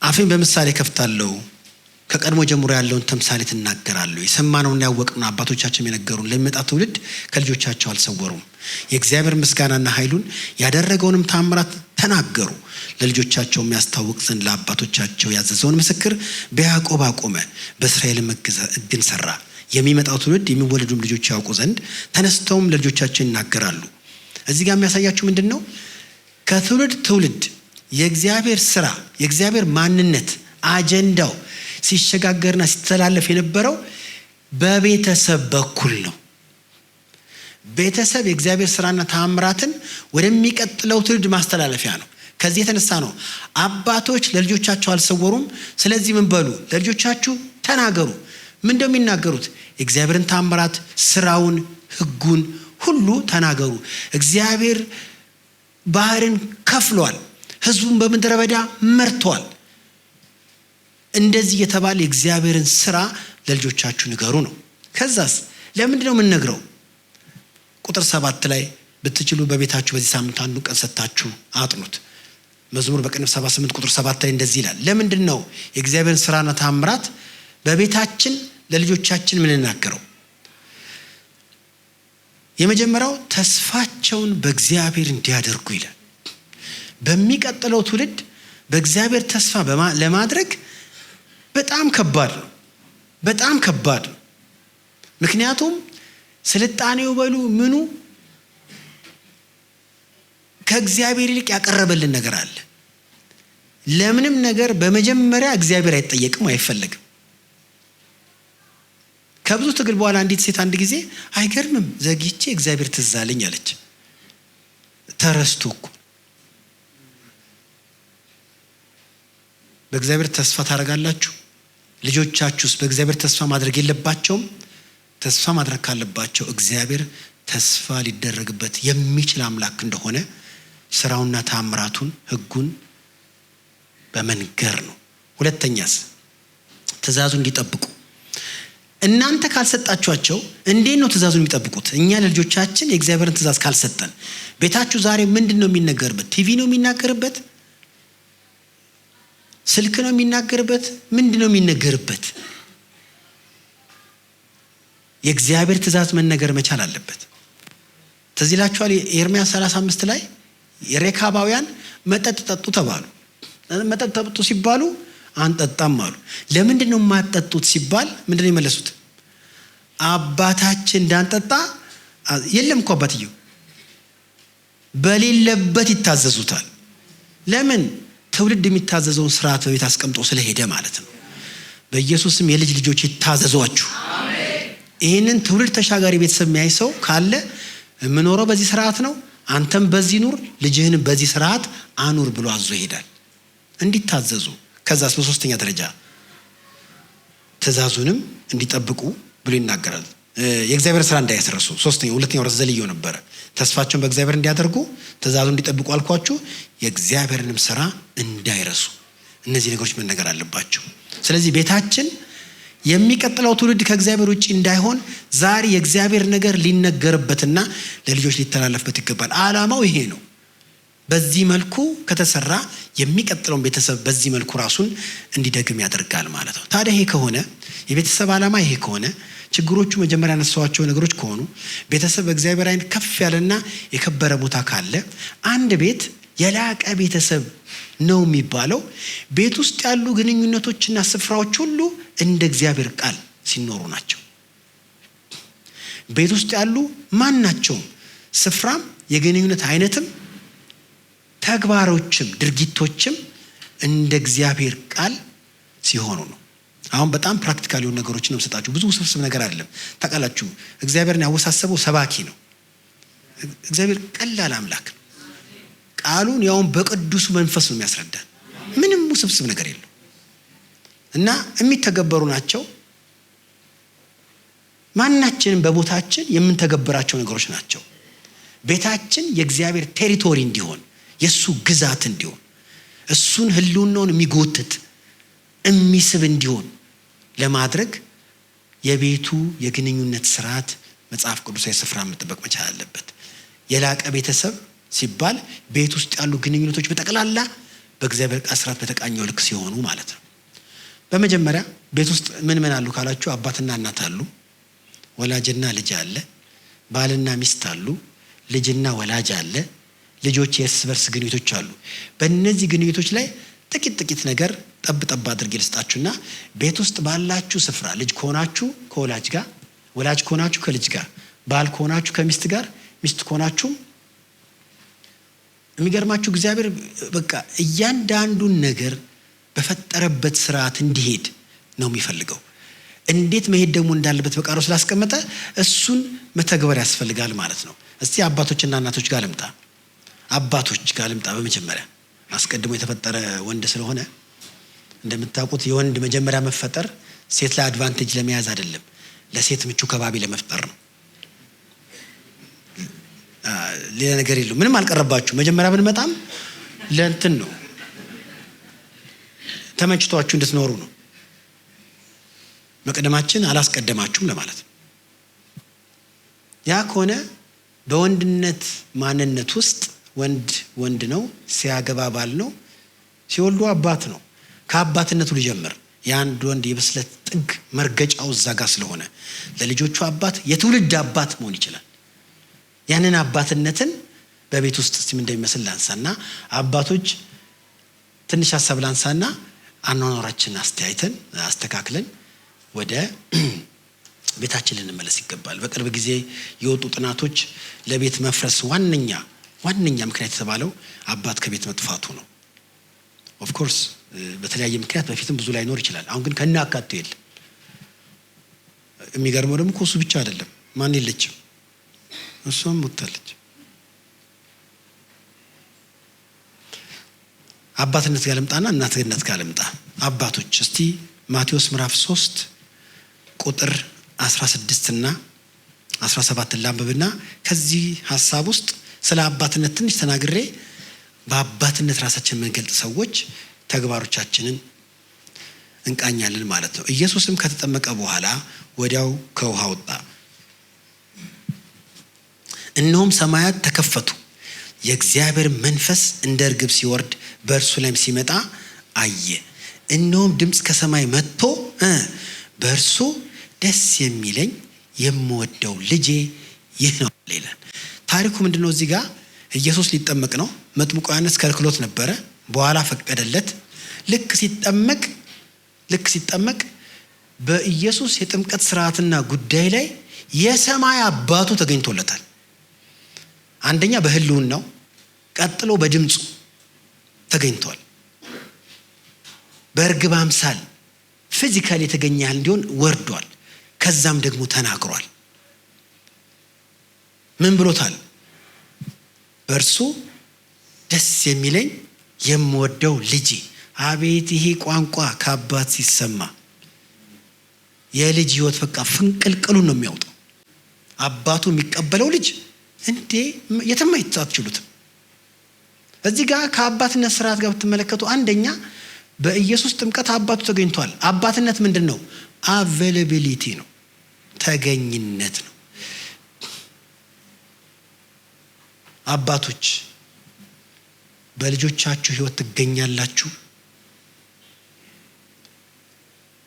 A: አፌን በምሳሌ ከፍታለሁ፣ ከቀድሞ ጀምሮ ያለውን ተምሳሌት እናገራለሁ። የሰማነውና ያወቅነው አባቶቻችን የነገሩን ለሚመጣ ትውልድ ከልጆቻቸው አልሰወሩም። የእግዚአብሔር ምስጋናና ኃይሉን ያደረገውንም ታምራት ተናገሩ። ለልጆቻቸው የሚያስታውቅ ዘንድ ለአባቶቻቸው ያዘዘውን ምስክር በያዕቆብ አቆመ፣ በእስራኤልም ሕግን ሰራ። የሚመጣው ትውልድ የሚወለዱም ልጆች ያውቁ ዘንድ ተነስተውም ለልጆቻቸው ይናገራሉ። እዚህ ጋር የሚያሳያችሁ ምንድን ነው? ከትውልድ ትውልድ የእግዚአብሔር ስራ፣ የእግዚአብሔር ማንነት አጀንዳው ሲሸጋገርና ሲተላለፍ የነበረው በቤተሰብ በኩል ነው። ቤተሰብ የእግዚአብሔር ስራና ታምራትን ወደሚቀጥለው ትውልድ ማስተላለፊያ ነው። ከዚህ የተነሳ ነው አባቶች ለልጆቻቸው አልሰወሩም። ስለዚህ ምን በሉ? ለልጆቻችሁ ተናገሩ። ምን እንደሚናገሩት? እግዚአብሔርን ታምራት፣ ስራውን፣ ህጉን ሁሉ ተናገሩ። እግዚአብሔር ባህርን ከፍሏል፣ ህዝቡን በምድረ በዳ መርቷል። እንደዚህ የተባለ የእግዚአብሔርን ስራ ለልጆቻችሁ ንገሩ ነው። ከዛስ ለምንድን ነው የምንነግረው? ቁጥር 7 ላይ ብትችሉ በቤታችሁ በዚህ ሳምንት አንዱ ቀን ሰጥታችሁ አጥኑት። መዝሙር በቅንፍ 78 ቁጥር 7 ላይ እንደዚህ ይላል። ለምንድን ነው የእግዚአብሔርን ስራና ታምራት በቤታችን ለልጆቻችን የምንናገረው? የመጀመሪያው ተስፋቸውን በእግዚአብሔር እንዲያደርጉ ይላል። በሚቀጥለው ትውልድ በእግዚአብሔር ተስፋ ለማድረግ በጣም ከባድ ነው፣ በጣም ከባድ ነው። ምክንያቱም ስልጣኔው በሉ ምኑ ከእግዚአብሔር ይልቅ ያቀረበልን ነገር አለ። ለምንም ነገር በመጀመሪያ እግዚአብሔር አይጠየቅም፣ አይፈልግም። ከብዙ ትግል በኋላ አንዲት ሴት አንድ ጊዜ አይገርምም ዘግይቼ እግዚአብሔር ትዝ አለኝ አለች። ተረስቶ እኮ በእግዚአብሔር ተስፋ ታደርጋላችሁ? ልጆቻችሁስ በእግዚአብሔር ተስፋ ማድረግ የለባቸውም? ተስፋ ማድረግ ካለባቸው እግዚአብሔር ተስፋ ሊደረግበት የሚችል አምላክ እንደሆነ ስራውና ታምራቱን ሕጉን በመንገር ነው። ሁለተኛስ ትእዛዙን እንዲጠብቁ። እናንተ ካልሰጣችኋቸው እንዴት ነው ትእዛዙን የሚጠብቁት? እኛ ለልጆቻችን የእግዚአብሔርን ትእዛዝ ካልሰጠን ቤታችሁ ዛሬ ምንድነው የሚነገርበት? ቲቪ ነው የሚናገርበት? ስልክ ነው የሚናገርበት? ምንድነው የሚነገርበት? የእግዚአብሔር ትእዛዝ መነገር መቻል አለበት። ትዝ ይላችኋል ኤርምያስ 35 ላይ የሬካባውያን መጠጥ ጠጡ ተባሉ። መጠጥ ጠጡ ሲባሉ አንጠጣም አሉ። ለምንድነው የማትጠጡት ሲባል ምንድነው የመለሱት? አባታችን እንዳንጠጣ የለም እኮ አባትየው በሌለበት ይታዘዙታል። ለምን? ትውልድ የሚታዘዘውን ስርዓት በቤት አስቀምጦ ስለሄደ ማለት ነው። በኢየሱስም የልጅ ልጆች ይታዘዟችሁ። ይህንን ትውልድ ተሻጋሪ ቤተሰብ የሚያይ ሰው ካለ የምኖረው በዚህ ስርዓት ነው፣ አንተም በዚህ ኑር፣ ልጅህን በዚህ ስርዓት አኑር ብሎ አዞ ይሄዳል እንዲታዘዙ። ከዛስ በሶስተኛ ደረጃ ትእዛዙንም እንዲጠብቁ ብሎ ይናገራል። የእግዚአብሔር ስራ እንዳይረሱ። ሁለተኛው ርዕስ ዘልየው ነበረ። ተስፋቸውን በእግዚአብሔር እንዲያደርጉ ትእዛዙን እንዲጠብቁ አልኳችሁ። የእግዚአብሔርንም ስራ እንዳይረሱ። እነዚህ ነገሮች መነገር አለባቸው። ስለዚህ ቤታችን የሚቀጥለው ትውልድ ከእግዚአብሔር ውጪ እንዳይሆን ዛሬ የእግዚአብሔር ነገር ሊነገርበትና ለልጆች ሊተላለፍበት ይገባል። ዓላማው ይሄ ነው። በዚህ መልኩ ከተሰራ የሚቀጥለውን ቤተሰብ በዚህ መልኩ ራሱን እንዲደግም ያደርጋል ማለት ነው። ታዲያ ይሄ ከሆነ የቤተሰብ ዓላማ ይሄ ከሆነ ችግሮቹ መጀመሪያ ያነሳኋቸው ነገሮች ከሆኑ ቤተሰብ በእግዚአብሔር ዓይን ከፍ ያለና የከበረ ቦታ ካለ አንድ ቤት የላቀ ቤተሰብ ነው የሚባለው ቤት ውስጥ ያሉ ግንኙነቶችና ስፍራዎች ሁሉ እንደ እግዚአብሔር ቃል ሲኖሩ ናቸው። ቤት ውስጥ ያሉ ማናቸውም ስፍራም የግንኙነት አይነትም ተግባሮችም ድርጊቶችም እንደ እግዚአብሔር ቃል ሲሆኑ ነው። አሁን በጣም ፕራክቲካል የሆኑ ነገሮችን ነው የምሰጣችሁ። ብዙ ውስብስብ ነገር አይደለም። ታውቃላችሁ እግዚአብሔርን ያወሳሰበው ሰባኪ ነው። እግዚአብሔር ቀላል አምላክ ነው። ቃሉን ያውን በቅዱሱ መንፈስ ነው የሚያስረዳን። ምንም ውስብስብ ነገር የለው እና የሚተገበሩ ናቸው። ማናችንም በቦታችን የምንተገብራቸው ነገሮች ናቸው። ቤታችን የእግዚአብሔር ቴሪቶሪ እንዲሆን የሱ ግዛት እንዲሆን እሱን ህልውናውን የሚጎትት የሚስብ እንዲሆን ለማድረግ የቤቱ የግንኙነት ስርዓት መጽሐፍ ቅዱሳዊ ስፍራ መጠበቅ መቻል አለበት። የላቀ ቤተሰብ ሲባል ቤት ውስጥ ያሉ ግንኙነቶች በጠቅላላ በእግዚአብሔር ቃል ስርዓት በተቃኘው ልክ ሲሆኑ ማለት ነው። በመጀመሪያ ቤት ውስጥ ምን አሉ ካላችሁ አባትና እናት አሉ፣ ወላጅና ልጅ አለ፣ ባልና ሚስት አሉ፣ ልጅና ወላጅ አለ፣ ልጆች የእርስ በርስ ግንኙነቶች አሉ። በእነዚህ ግንኙነቶች ላይ ጥቂት ነገር ጠብ አድርጌ ልስጣችሁና ቤት ውስጥ ባላችሁ ስፍራ ልጅ ከሆናችሁ ከወላጅ ጋር፣ ወላጅ ከሆናችሁ ከልጅ ጋር፣ ባል ከሆናችሁ ከሚስት ጋር፣ ሚስት ከሆናችሁ የሚገርማችሁ እግዚአብሔር በቃ እያንዳንዱን ነገር በፈጠረበት ስርዓት እንዲሄድ ነው የሚፈልገው። እንዴት መሄድ ደግሞ እንዳለበት በቃሉ ስላስቀመጠ እሱን መተግበር ያስፈልጋል ማለት ነው። እስቲ አባቶችና እናቶች ጋር ልምጣ። አባቶች ጋር ልምጣ። በመጀመሪያ አስቀድሞ የተፈጠረ ወንድ ስለሆነ እንደምታውቁት የወንድ መጀመሪያ መፈጠር ሴት ላይ አድቫንቴጅ ለመያዝ አይደለም፣ ለሴት ምቹ ከባቢ ለመፍጠር ነው። ሌላ ነገር የለው። ምንም አልቀረባችሁ። መጀመሪያ ብንመጣም ለእንትን ነው፣ ተመችቷችሁ እንድትኖሩ ነው። መቅደማችን አላስቀደማችሁም ለማለት ነው። ያ ከሆነ በወንድነት ማንነት ውስጥ ወንድ ነው፣ ሲያገባ ባል ነው፣ ሲወልዱ አባት ነው። ከአባትነቱ ሊጀምር የአንድ ወንድ የብስለት ጥግ መርገጫው እዛ ጋር ስለሆነ ለልጆቹ አባት የትውልድ አባት መሆን ይችላል። ያንን አባትነትን በቤት ውስጥ እስቲ ምን እንደሚመስል ላንሳና አባቶች ትንሽ ሐሳብ ላንሳና አኗኗራችንን አስተካክለን ወደ ቤታችን ልንመለስ ይገባል። በቅርብ ጊዜ የወጡ ጥናቶች ለቤት መፍረስ ዋነኛ ዋነኛ ምክንያት የተባለው አባት ከቤት መጥፋቱ ነው። ኦፍ ኮርስ በተለያየ ምክንያት በፊትም ብዙ ላይኖር ይችላል። አሁን ግን ከናካቴ የለም። የሚገርመው ደግሞ እሱ ብቻ አይደለም። ማን የለችም? እሷም ሞታለች። አባትነት ጋር ልምጣና እናትነት ጋር ልምጣ። አባቶች እስቲ ማቴዎስ ምዕራፍ 3 ቁጥር 16 እና 17 ላንብብና ከዚህ ሐሳብ ውስጥ ስለ አባትነት ትንሽ ተናግሬ በአባትነት ራሳችንን የምንገልጥ ሰዎች ተግባሮቻችንን እንቃኛለን ማለት ነው። ኢየሱስም ከተጠመቀ በኋላ ወዲያው ከውሃ ወጣ። እነሆም ሰማያት ተከፈቱ፣ የእግዚአብሔር መንፈስ እንደ ርግብ ሲወርድ በእርሱ ላይም ሲመጣ አየ። እነሆም ድምፅ ከሰማይ መጥቶ በእርሱ ደስ የሚለኝ የምወደው ልጄ ይህ ነው ይላል። ታሪኩ ምንድነው? እዚህ ጋር ኢየሱስ ሊጠመቅ ነው። መጥምቁ ዮሐንስ ከልክሎት ነበረ። በኋላ ፈቀደለት። ልክ ሲጠመቅ በኢየሱስ የጥምቀት ስርዓትና ጉዳይ ላይ የሰማይ አባቱ ተገኝቶለታል። አንደኛ በህልውናው፣ ቀጥሎ በድምፁ ተገኝቷል። በእርግብ አምሳል ፊዚካሊ የተገኘ ያህል እንዲሆን ወርዷል። ከዛም ደግሞ ተናግሯል። ምን ብሎታል? በእርሱ ደስ የሚለኝ የምወደው ልጄ። አቤት ይሄ ቋንቋ ከአባት ሲሰማ የልጅ ህይወት በቃ ፍንቅልቅሉን ነው የሚያወጣው። አባቱ የሚቀበለው ልጅ እንዴ የትም አትችሉትም። እዚህ ጋር ከአባትነት ስርዓት ጋር ብትመለከቱ አንደኛ በኢየሱስ ጥምቀት አባቱ ተገኝቷል። አባትነት ምንድን ነው? አቬይላቢሊቲ ነው፣ ተገኝነት ነው። አባቶች በልጆቻችሁ ህይወት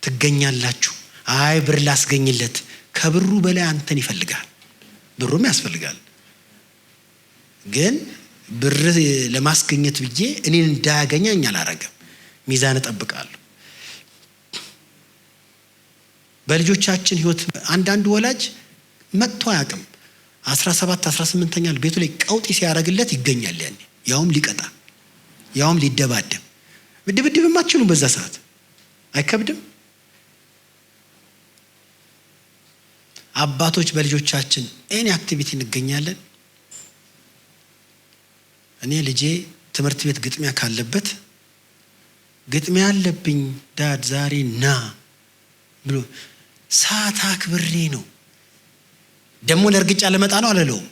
A: ትገኛላችሁ። አይ ብር ላስገኝለት፣ ከብሩ በላይ አንተን ይፈልጋል። ብሩም ያስፈልጋል፣ ግን ብር ለማስገኘት ብዬ እኔን እንዳያገኘኝ አላረገም። ሚዛን እጠብቃለሁ። በልጆቻችን ህይወት አንዳንድ ወላጅ መጥቶ አያውቅም። 17 18ኛ ቤቱ ላይ ቀውጢ ሲያደርግለት ይገኛል። ያኔ ያውም ሊቀጣ፣ ያውም ሊደባደብ። ድብድብም አትችሉም በዛ ሰዓት። አይከብድም? አባቶች በልጆቻችን ኤኒ አክቲቪቲ እንገኛለን። እኔ ልጄ ትምህርት ቤት ግጥሚያ ካለበት ግጥሚያ አለብኝ ዳድ ዛሬ ና ብሎ ሰዓት አክብሬ ነው። ደግሞ ለእርግጫ ለመጣ ነው አለለውም።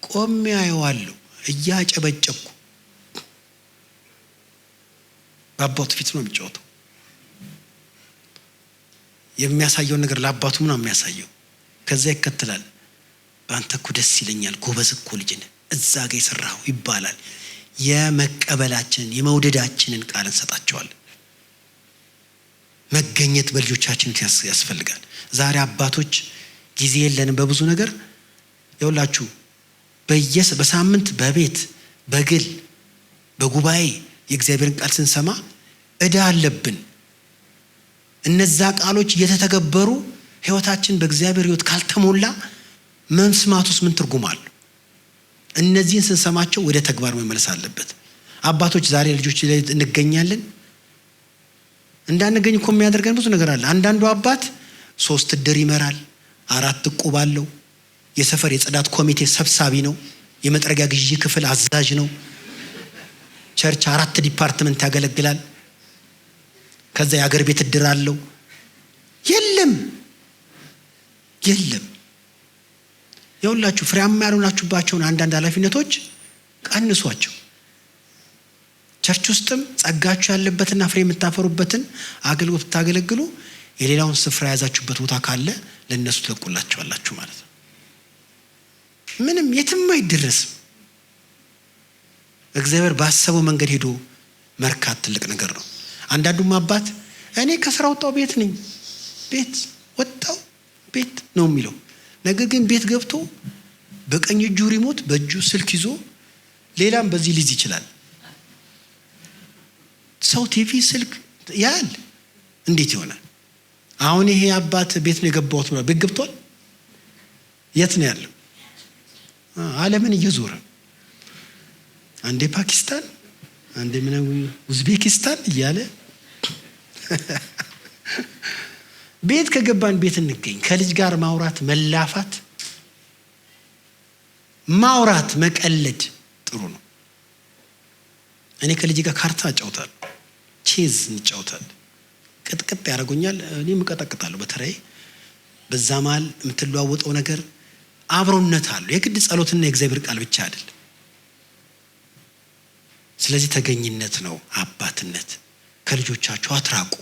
A: ቆሜ አየዋለሁ እያጨበጨብኩ። በአባቱ ፊት ነው የሚጫወተው። የሚያሳየውን ነገር ለአባቱ ምናምን የሚያሳየው። ከዛ ይከተላል። በአንተ እኮ ደስ ይለኛል፣ ጎበዝ እኮ ልጅ ነህ፣ እዛ ጋ የሰራኸው ይባላል። የመቀበላችንን የመውደዳችንን ቃል እንሰጣቸዋለን። መገኘት በልጆቻችን ያስፈልጋል። ዛሬ አባቶች ጊዜ የለንም በብዙ ነገር። ይኸውላችሁ በሳምንት በቤት በግል በጉባኤ የእግዚአብሔርን ቃል ስንሰማ ዕዳ አለብን። እነዛ ቃሎች እየተተገበሩ ህይወታችን በእግዚአብሔር ህይወት ካልተሞላ መስማቱስ ምን ትርጉም አለው? እነዚህን ስንሰማቸው ወደ ተግባር መመለስ አለበት። አባቶች ዛሬ ልጆች ላይ እንገኛለን። እንዳንገኝ እኮ የሚያደርገን ብዙ ነገር አለ። አንዳንዱ አባት 3 እድር ይመራል፣ 4 እቁብ አለው፣ የሰፈር የጽዳት ኮሚቴ ሰብሳቢ ነው፣ የመጥረጊያ ግዢ ክፍል አዛዥ ነው፣ ቸርች 4 ዲፓርትመንት ያገለግላል፣ ከዛ የአገር ቤት እድር አለው። የለም የሁላችሁ ፍሬያማ ያልሆናችሁባቸውን አንዳንድ ኃላፊነቶች ቀንሷቸው። ቸርች ውስጥም ጸጋችሁ ያለበትና ፍሬ የምታፈሩበትን አገልግሎት ብታገለግሉ የሌላውን ስፍራ የያዛችሁበት ቦታ ካለ ለእነሱ ትለቁላቸዋላችሁ ማለት ነው። ምንም የትም አይደረስም። እግዚአብሔር ባሰበው መንገድ ሄዶ መርካት ትልቅ ነገር ነው። አንዳንዱም አባት እኔ ከስራ ወጣው ቤት ነኝ፣ ቤት ወጣው ቤት ነው የሚለው። ነገር ግን ቤት ገብቶ በቀኝ እጁ ሪሞት በእጁ ስልክ ይዞ ሌላም በዚህ ሊዝ ይችላል። ሰው ቲቪ ስልክ ያል እንዴት ይሆናል? አሁን ይሄ አባት ቤት ነው የገባሁት ብሎ ቤት ገብቷል። የት ነው ያለው? ዓለምን እየዞረ አንዴ ፓኪስታን፣ አንዴ ኡዝቤኪስታን እያለ ቤት ከገባን ቤት እንገኝ። ከልጅ ጋር ማውራት፣ መላፋት፣ ማውራት፣ መቀለድ ጥሩ ነው። እኔ ከልጅ ጋር ካርታ እጫወታለሁ፣ ቼዝ እንጫወታለን። ቅጥቅጥ ያደርጉኛል፣ እኔም እቀጠቅጣለሁ በተለይ። በዛ መሀል የምትለዋወጠው ነገር አብሮነት አለው። የግድ ጸሎትና የእግዚአብሔር ቃል ብቻ አይደለም። ስለዚህ ተገኝነት ነው አባትነት። ከልጆቻቸው አትራቁ።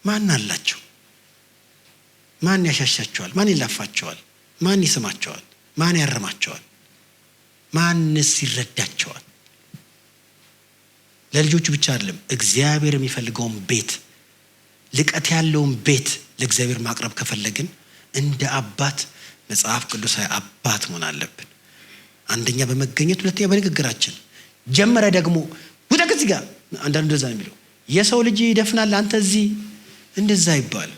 A: ማን አላቸው? ማን ያሻሻቸዋል? ማን ይላፋቸዋል? ማን ይስማቸዋል? ማን ያርማቸዋል? ማንስ ይረዳቸዋል? ለልጆቹ ብቻ አይደለም፣ እግዚአብሔር የሚፈልገውን ቤት፣ ልቀት ያለውን ቤት ለእግዚአብሔር ማቅረብ ከፈለግን እንደ አባት መጽሐፍ ቅዱሳዊ አባት መሆን አለብን። አንደኛ በመገኘት፣ ሁለተኛ በንግግራችን። ጀመረ ደግሞ ውጣ ከዚህ ጋር። አንዳንዱ እንደዛ ነው የሚለው። የሰው ልጅ ይደፍናል፣ አንተ እዚህ እንደዛ ይባል።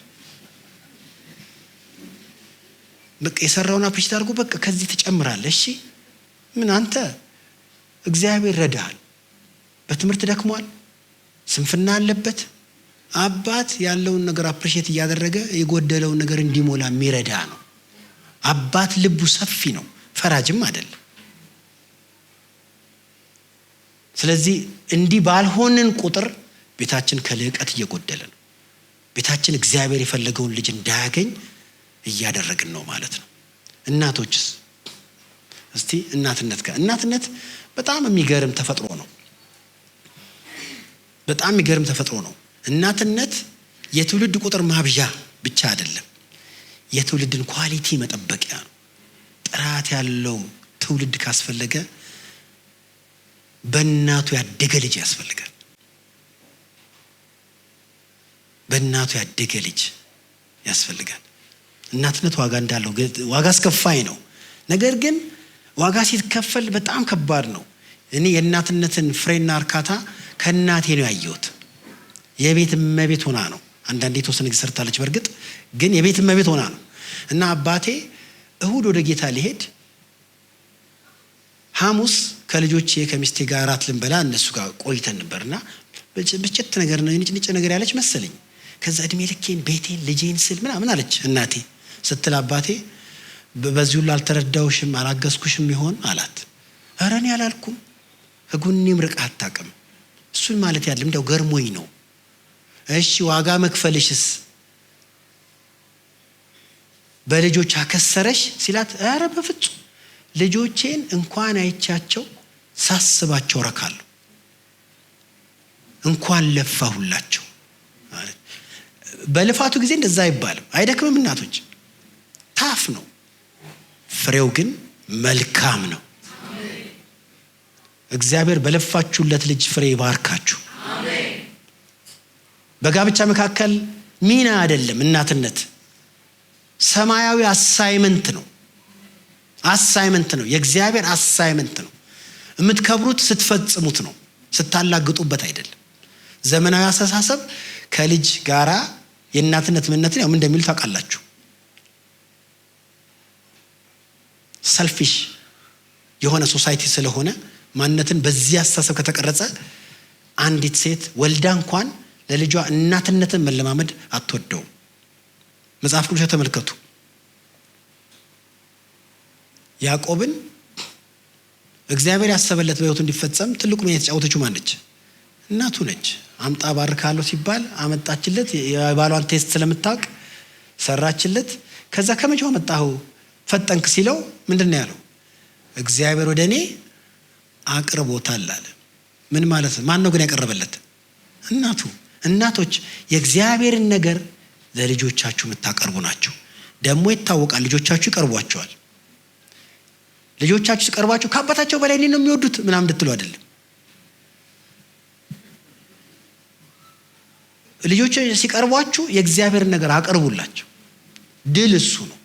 A: በቃ የሰራውን አፕሪሽት አድርጎ በቃ ከዚህ ትጨምራለህ። እሺ ምን አንተ እግዚአብሔር ረዳሃል። በትምህርት ደክሟል፣ ስንፍና አለበት። አባት ያለውን ነገር አፕሪሽት እያደረገ የጎደለውን ነገር እንዲሞላ የሚረዳ ነው። አባት ልቡ ሰፊ ነው፣ ፈራጅም አይደለም። ስለዚህ እንዲህ ባልሆንን ቁጥር ቤታችን ከልዕቀት እየጎደለ ነው። ቤታችን እግዚአብሔር የፈለገውን ልጅ እንዳያገኝ እያደረግን ነው ማለት ነው። እናቶችስ እስቲ እናትነት ጋር እናትነት በጣም የሚገርም ተፈጥሮ ነው። በጣም የሚገርም ተፈጥሮ ነው። እናትነት የትውልድ ቁጥር ማብዣ ብቻ አይደለም፣ የትውልድን ኳሊቲ መጠበቂያ ነው። ጥራት ያለው ትውልድ ካስፈለገ በእናቱ ያደገ ልጅ ያስፈልጋል። በእናቱ ያደገ ልጅ ያስፈልጋል። እናትነት ዋጋ እንዳለው ዋጋ አስከፋይ ነው። ነገር ግን ዋጋ ሲከፈል በጣም ከባድ ነው። እኔ የእናትነትን ፍሬና እርካታ ከእናቴ ነው ያየሁት። የቤት እመቤት ሆና ነው። አንዳንዴ የተወሰነ ጊዜ ሰርታለች፣ በእርግጥ ግን የቤት እመቤት ሆና ነው። እና አባቴ እሁድ ወደ ጌታ ሊሄድ ሐሙስ ከልጆቼ ከሚስቴ ጋር እራት ልንበላ እነሱ ጋር ቆይተን ነበርና ብጭት ነገር ነው ንጭ ነገር ያለች መሰለኝ። ከዛ እድሜ ልኬን ቤቴን ልጄን ስል ምናምን አለች እናቴ ስትል አባቴ በዚህ ሁሉ አልተረዳውሽም አላገዝኩሽም ይሆን አላት። ኧረ እኔ አላልኩም፣ ከጎኔም ርቀህ አታውቅም። እሱን ማለት ያለም እንደው ገርሞኝ ነው። እሺ ዋጋ መክፈልሽስ በልጆች አከሰረሽ ሲላት፣ ኧረ በፍጹም ልጆቼን እንኳን አይቻቸው ሳስባቸው ረካለሁ፣ እንኳን ለፋሁላቸው ማለት። በልፋቱ ጊዜ እንደዛ አይባልም፣ አይደክምም። እናቶች ታፍ ነው፣ ፍሬው ግን መልካም ነው። እግዚአብሔር በለፋችሁለት ልጅ ፍሬ ይባርካችሁ። በጋብቻ መካከል ሚና አይደለም እናትነት፣ ሰማያዊ አሳይመንት ነው። አሳይመንት ነው፣ የእግዚአብሔር አሳይመንት ነው። የምትከብሩት ስትፈጽሙት ነው፣ ስታላግጡበት አይደለም። ዘመናዊ አስተሳሰብ ከልጅ ጋራ የእናትነት ምንነትን ያው ምን እንደሚሉ ታውቃላችሁ። ሰልፊሽ የሆነ ሶሳይቲ ስለሆነ ማንነትን በዚህ አስተሳሰብ ከተቀረጸ አንዲት ሴት ወልዳ እንኳን ለልጇ እናትነትን መለማመድ አትወደውም። መጽሐፍ ቅዱስ ተመልከቱ። ያዕቆብን እግዚአብሔር ያሰበለት በሕይወቱ እንዲፈጸም ትልቁ ሚና የተጫወተችው ማን ነች? እናቱ ነች። አምጣ ባርካለሁ ሲባል አመጣችለት። የባሏን ቴስት ስለምታውቅ ሰራችለት። ከዛ ከመቼው አመጣኸው ፈጠንክ ሲለው ምንድን ነው ያለው? እግዚአብሔር ወደ እኔ አቅርቦታል አለ። ምን ማለት ነው? ማን ነው ግን ያቀረበለት? እናቱ። እናቶች የእግዚአብሔርን ነገር ለልጆቻችሁ የምታቀርቡ ናቸው። ደግሞ ይታወቃል፣ ልጆቻችሁ ይቀርቧቸዋል። ልጆቻችሁ ሲቀርቧቸው ከአባታቸው በላይ እኔን ነው የሚወዱት ምናምን እንድትሉ አይደለም። ልጆች ሲቀርቧችሁ የእግዚአብሔርን ነገር አቅርቡላቸው። ድል እሱ ነው።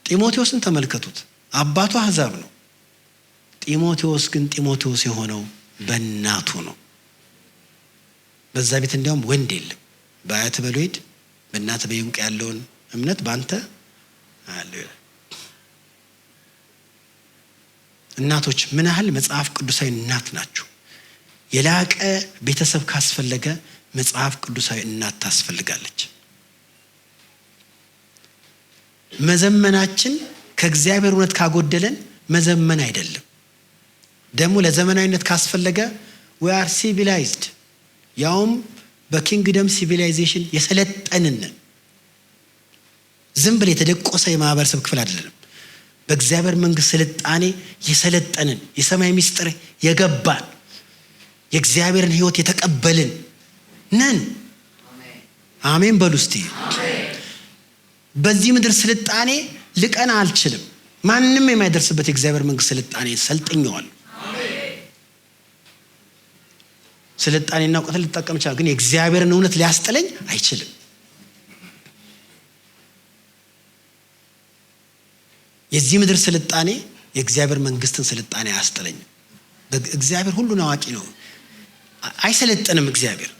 A: ጢሞቴዎስን ተመልከቱት። አባቱ አሕዛብ ነው። ጢሞቴዎስ ግን ጢሞቴዎስ የሆነው በእናቱ ነው። በዛ ቤት እንዲያውም ወንድ የለም። በአያት በሎይድ በእናት በይንቅ ያለውን እምነት በአንተ አለ። እናቶች ምን ያህል መጽሐፍ ቅዱሳዊ እናት ናችሁ? የላቀ ቤተሰብ ካስፈለገ መጽሐፍ ቅዱሳዊ እናት ታስፈልጋለች። መዘመናችን ከእግዚአብሔር እውነት ካጎደለን መዘመን አይደለም። ደግሞ ለዘመናዊነት ካስፈለገ we are civilized፣ ያውም በኪንግደም ሲቪላይዜሽን የሰለጠንን ዝም ብለ የተደቆሰ የማህበረሰብ ክፍል አይደለም። በእግዚአብሔር መንግስት ስልጣኔ የሰለጠንን የሰማይ ምስጢር የገባን የእግዚአብሔርን ሕይወት የተቀበልን ነን። አሜን በሉ እስቲ። በዚህ ምድር ስልጣኔ ልቀና አልችልም። ማንም የማይደርስበት የእግዚአብሔር መንግስት ስልጣኔ ሰልጥኛዋል። ስልጣኔና እውቀት ልጠቀም ይችላል፣ ግን የእግዚአብሔርን እውነት ሊያስጥለኝ አይችልም። የዚህ ምድር ስልጣኔ የእግዚአብሔር መንግስትን ስልጣኔ አያስጥለኝም። እግዚአብሔር ሁሉን አዋቂ ነው፣ አይሰለጥንም። እግዚአብሔር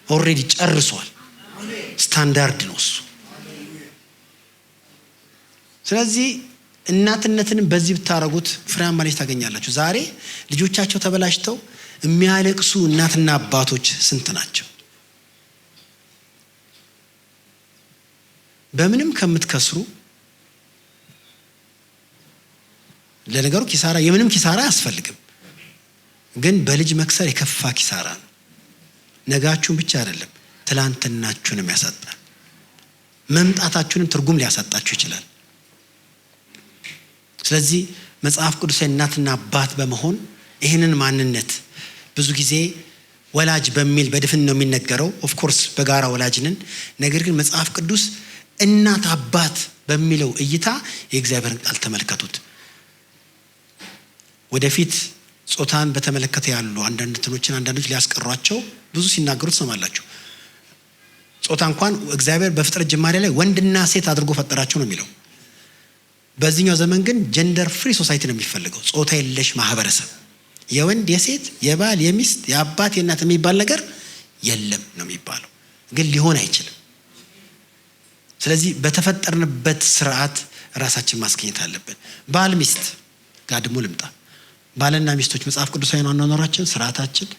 A: ኦልሬዲ ጨርሷል። ስታንዳርድ ነው እሱ። ስለዚህ እናትነትን በዚህ ብታረጉት ፍሬያማ ልጅ ታገኛላችሁ። ዛሬ ልጆቻቸው ተበላሽተው የሚያለቅሱ እናትና አባቶች ስንት ናቸው? በምንም ከምትከስሩ፣ ለነገሩ ኪሳራ የምንም ኪሳራ አያስፈልግም፣ ግን በልጅ መክሰር የከፋ ኪሳራ ነው። ነጋችሁን ብቻ አይደለም ትላንትናችሁንም ያሳጣል። መምጣታችሁንም ትርጉም ሊያሳጣችሁ ይችላል። ስለዚህ መጽሐፍ ቅዱሳዊ እናትና አባት በመሆን ይህንን ማንነት ብዙ ጊዜ ወላጅ በሚል በድፍን ነው የሚነገረው። ኦፍ ኮርስ በጋራ ወላጅንን፣ ነገር ግን መጽሐፍ ቅዱስ እናት አባት በሚለው እይታ የእግዚአብሔርን ቃል ተመልከቱት። ወደፊት ጾታን በተመለከተ ያሉ አንዳንድ እንትኖችን አንዳንዶች ሊያስቀሯቸው ብዙ ሲናገሩ ትሰማላችሁ። ጾታ እንኳን እግዚአብሔር በፍጥረት ጅማሬ ላይ ወንድና ሴት አድርጎ ፈጠራቸው ነው የሚለው። በዚህኛው ዘመን ግን ጀንደር ፍሪ ሶሳይቲ ነው የሚፈልገው። ጾታ የለሽ ማህበረሰብ፣ የወንድ የሴት የባል የሚስት የአባት የእናት የሚባል ነገር የለም ነው የሚባለው። ግን ሊሆን አይችልም። ስለዚህ በተፈጠርንበት ስርዓት ራሳችን ማስገኘት አለብን። ባል ሚስት ጋር ደግሞ ልምጣ። ባልና ሚስቶች መጽሐፍ ቅዱሳዊ ነው አኗኗራችን፣ ስርዓታችን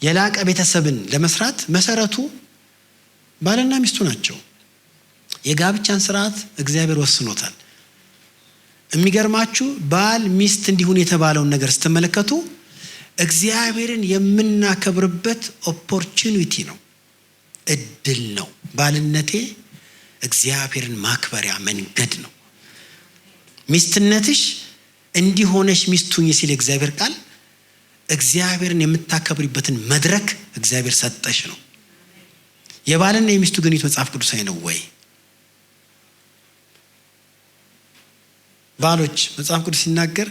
A: የላቀ ቤተሰብን ለመስራት መሰረቱ ባልና ሚስቱ ናቸው። የጋብቻን ስርዓት እግዚአብሔር ወስኖታል። የሚገርማችሁ ባል ሚስት እንዲሆን የተባለውን ነገር ስትመለከቱ እግዚአብሔርን የምናከብርበት ኦፖርቹኒቲ ነው፣ እድል ነው። ባልነቴ እግዚአብሔርን ማክበሪያ መንገድ ነው። ሚስትነትሽ እንዲሆነሽ ሚስቱኝ ሲል እግዚአብሔር ቃል እግዚአብሔርን የምታከብሪበትን መድረክ እግዚአብሔር ሰጠሽ ነው። የባልና የሚስቱ ግንኙነት መጽሐፍ ቅዱሳዊ ነው ወይ? ባሎች መጽሐፍ ቅዱስ ሲናገር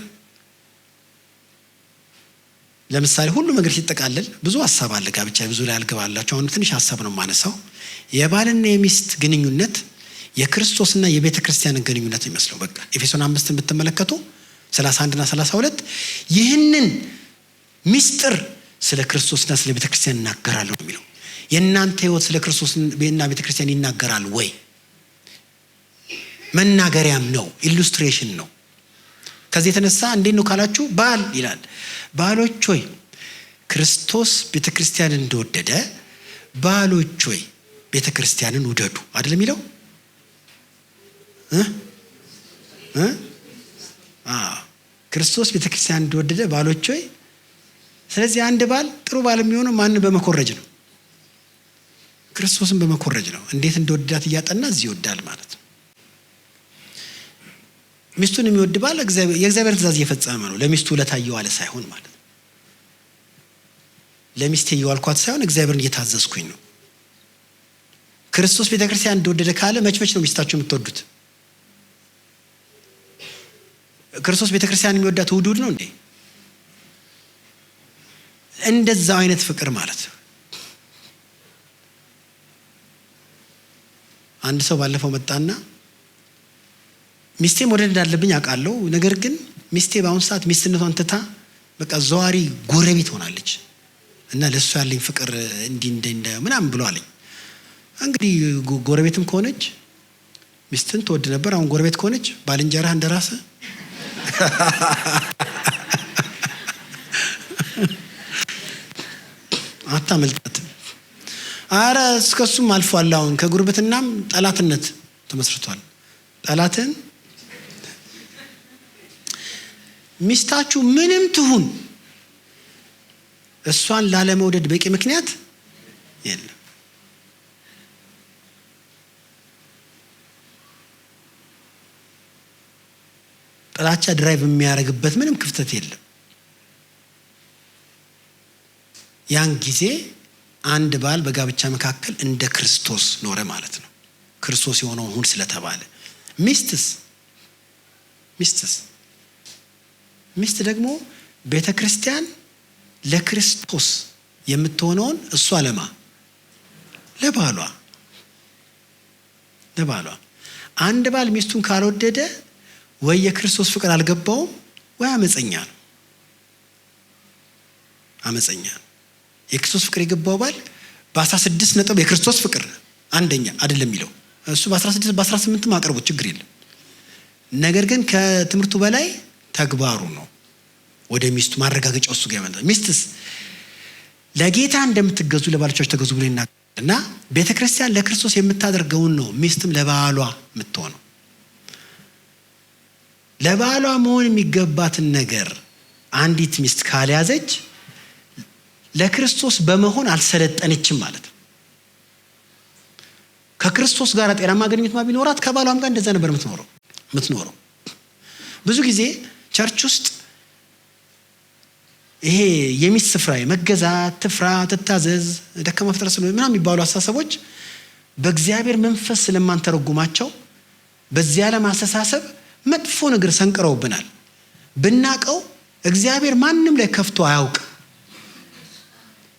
A: ለምሳሌ ሁሉ ነገር ሲጠቃለል ብዙ ሐሳብ አለ። ጋብቻ ብዙ ላይ አልገባላችሁ። አሁን ትንሽ ሐሳብ ነው ማነሳው። የባልና የሚስት ግንኙነት የክርስቶስና የቤተ ክርስቲያንን ግንኙነት ይመስለው። በቃ ኤፌሶን 5ን ብትመለከቱ 31 እና 32 ይህንን ሚስጥር ስለ ክርስቶስና ስለ ቤተ ክርስቲያን ይናገራል ነው የሚለው። የእናንተ ህይወት ስለ ክርስቶስና ቤተ ክርስቲያን ይናገራል ወይ? መናገሪያም ነው፣ ኢሉስትሬሽን ነው። ከዚህ የተነሳ እንዴት ነው ካላችሁ ባል ይላል፣ ባሎች ሆይ ክርስቶስ ቤተ ክርስቲያንን እንደወደደ ባሎች ሆይ ቤተ ክርስቲያንን ውደዱ አይደል የሚለው? ክርስቶስ ቤተ ክርስቲያንን እንደወደደ ባሎች ሆይ። ስለዚህ አንድ ባል ጥሩ ባል የሚሆነው ማንን በመኮረጅ ነው? ክርስቶስን በመኮረጅ ነው። እንዴት እንደወደዳት እያጠና እዚህ ይወዳል ማለት ነው። ሚስቱን የሚወድ ባል የእግዚአብሔር ትእዛዝ እየፈጸመ ነው። ለሚስቱ ውለታ እየዋለ ሳይሆን ማለት ነው። ለሚስቴ እየዋልኳት ሳይሆን እግዚአብሔርን እየታዘዝኩኝ ነው። ክርስቶስ ቤተክርስቲያን እንደወደደ ካለ መች ነው ሚስታችሁ የምትወዱት? ክርስቶስ ቤተክርስቲያን የሚወዳት ውዱድ ነው እንዴ? እንደዛው አይነት ፍቅር ማለት ነው። አንድ ሰው ባለፈው መጣና ሚስቴ መውደድ እንዳለብኝ አውቃለሁ፣ ነገር ግን ሚስቴ በአሁን ሰዓት ሚስትነቷን ትታ በቃ ዘዋሪ ጎረቤት ሆናለች እና ለእሱ ያለኝ ፍቅር እንዲህ ምናምን ብሎ አለኝ። እንግዲህ ጎረቤትም ከሆነች ሚስትን ትወድ ነበር፣ አሁን ጎረቤት ከሆነች ባልንጀራህ እንደራስህ አታመልጣትም። አረ እስከሱም አልፏል። አሁን ከጉርብትናም ጠላትነት ተመስርቷል። ጠላትን ሚስታችሁ ምንም ትሁን እሷን ላለመውደድ በቂ ምክንያት የለም። ጥላቻ ድራይቭ የሚያደርግበት ምንም ክፍተት የለም። ያን ጊዜ አንድ ባል በጋብቻ መካከል እንደ ክርስቶስ ኖረ ማለት ነው። ክርስቶስ የሆነውን ሁን ስለተባለ ሚስት ደግሞ ቤተክርስቲያን ለክርስቶስ የምትሆነውን እሷ ለባሏ አንድ ባል ሚስቱን ካልወደደ ወይ የክርስቶስ ፍቅር አልገባውም ወይ አመፀኛ ነው። የክርስቶስ ፍቅር የገባው ባል በ16 ነጥብ የክርስቶስ ፍቅር አንደኛ አይደለም የሚለው እሱ በ16 በ18 ማቅረቡት ችግር የለም። ነገር ግን ከትምህርቱ በላይ ተግባሩ ነው። ወደ ሚስቱ ማረጋገጫው እሱ ጋር ያመጣል። ሚስትስ ለጌታ እንደምትገዙ ለባሎቻችሁ ተገዙ ብሎ ይናገራል። እና ቤተክርስቲያን ለክርስቶስ የምታደርገውን ነው ሚስትም ለባሏ የምትሆነው። ለባሏ መሆን የሚገባትን ነገር አንዲት ሚስት ካልያዘች ለክርስቶስ በመሆን አልሰለጠነችም ማለት ነው። ከክርስቶስ ጋር ጤናማ ግንኙነት ቢኖራት ከባሏም ጋር እንደዛ ነበር የምትኖረው። ብዙ ጊዜ ቸርች ውስጥ ይሄ የሚስት ስፍራ መገዛት፣ ትፍራ፣ ትታዘዝ፣ ደካማ ፍጥረት ስለሆነ ምናምን የሚባሉ አስተሳሰቦች በእግዚአብሔር መንፈስ ስለማንተረጉማቸው በዚያ ለማስተሳሰብ መጥፎ ነገር ሰንቅረውብናል። ብናቀው እግዚአብሔር ማንም ላይ ከፍቶ አያውቅም።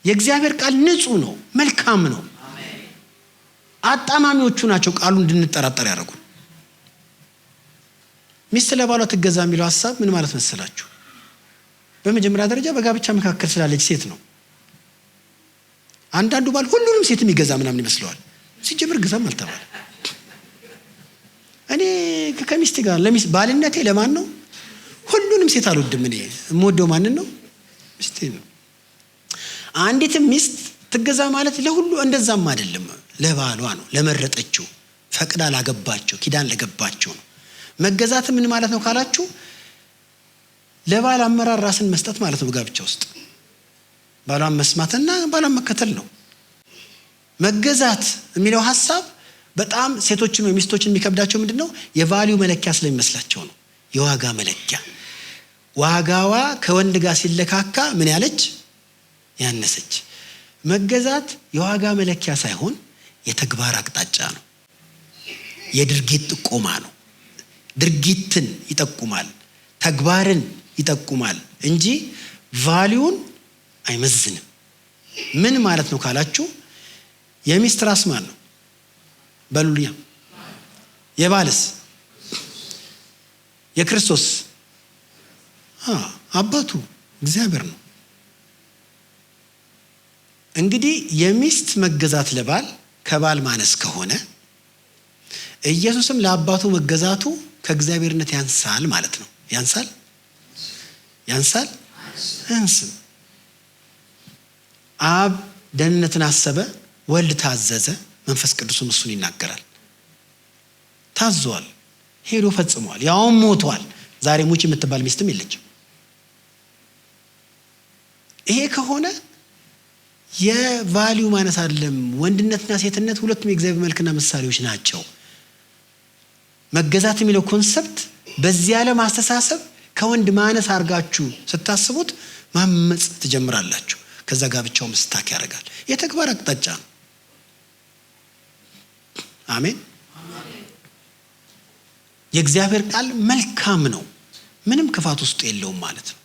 A: የእግዚአብሔር ቃል ንጹህ ነው፣ መልካም ነው። አጣማሚዎቹ ናቸው ቃሉ እንድንጠራጠር ያደርጉን። ሚስት ለባሏ ትገዛ የሚለው ሐሳብ ምን ማለት መሰላችሁ? በመጀመሪያ ደረጃ በጋብቻ መካከል ስላለች ሴት ነው። አንዳንዱ ባል ሁሉንም ሴት የሚገዛ ምናምን ይመስለዋል። ሲጀምር ግዛም አልተባለ። እኔ ከሚስት ጋር ባልነቴ ለማን ነው? ሁሉንም ሴት አልወድም። እኔ የምወደው ማንን ነው? ሚስቴ ነው። አንዲትም ሚስት ትገዛ ማለት ለሁሉ እንደዛም አይደለም፣ ለባሏ ነው፣ ለመረጠችው፣ ፈቅዳ ላገባቸው፣ ኪዳን ለገባቸው ነው። መገዛት ምን ማለት ነው ካላችሁ ለባል አመራር ራስን መስጠት ማለት ነው። በጋብቻ ውስጥ ባሏን መስማትና ባሏን መከተል ነው። መገዛት የሚለው ሐሳብ በጣም ሴቶችን ወይ ሚስቶችን የሚከብዳቸው ምንድነው? የቫልዩ መለኪያ ስለሚመስላቸው ነው። የዋጋ መለኪያ፣ ዋጋዋ ከወንድ ጋር ሲለካካ ምን ያለች ያነሰች። መገዛት የዋጋ መለኪያ ሳይሆን የተግባር አቅጣጫ ነው። የድርጊት ጥቆማ ነው። ድርጊትን ይጠቁማል፣ ተግባርን ይጠቁማል እንጂ ቫልዩን አይመዝንም። ምን ማለት ነው ካላችሁ የሚስት ራስ ማን ነው? በሉልኛ። የባልስ? የክርስቶስ አባቱ እግዚአብሔር ነው። እንግዲህ የሚስት መገዛት ለባል ከባል ማነስ ከሆነ ኢየሱስም ለአባቱ መገዛቱ ከእግዚአብሔርነት ያንሳል ማለት ነው። ያንሳል? አያንስም። አብ ደህንነትን አሰበ፣ ወልድ ታዘዘ፣ መንፈስ ቅዱስም እሱን ይናገራል። ታዟል፣ ሄዶ ፈጽሟል፣ ያውም ሞቷል። ዛሬ ሙች የምትባል ሚስትም የለችም። ይሄ ከሆነ የቫልዩ ማነስ አይደለም። ወንድነትና ሴትነት ሁለቱም የእግዚአብሔር መልክና ምሳሌዎች ናቸው። መገዛት የሚለው ኮንሰፕት በዚህ ዓለም አስተሳሰብ ከወንድ ማነስ አድርጋችሁ ስታስቡት ማመጽ ትጀምራላችሁ። ከዛ ጋብቻው መስታክ ያደርጋል። የተግባር አቅጣጫ ነው። አሜን። የእግዚአብሔር ቃል መልካም ነው፣ ምንም ክፋት ውስጥ የለውም ማለት ነው።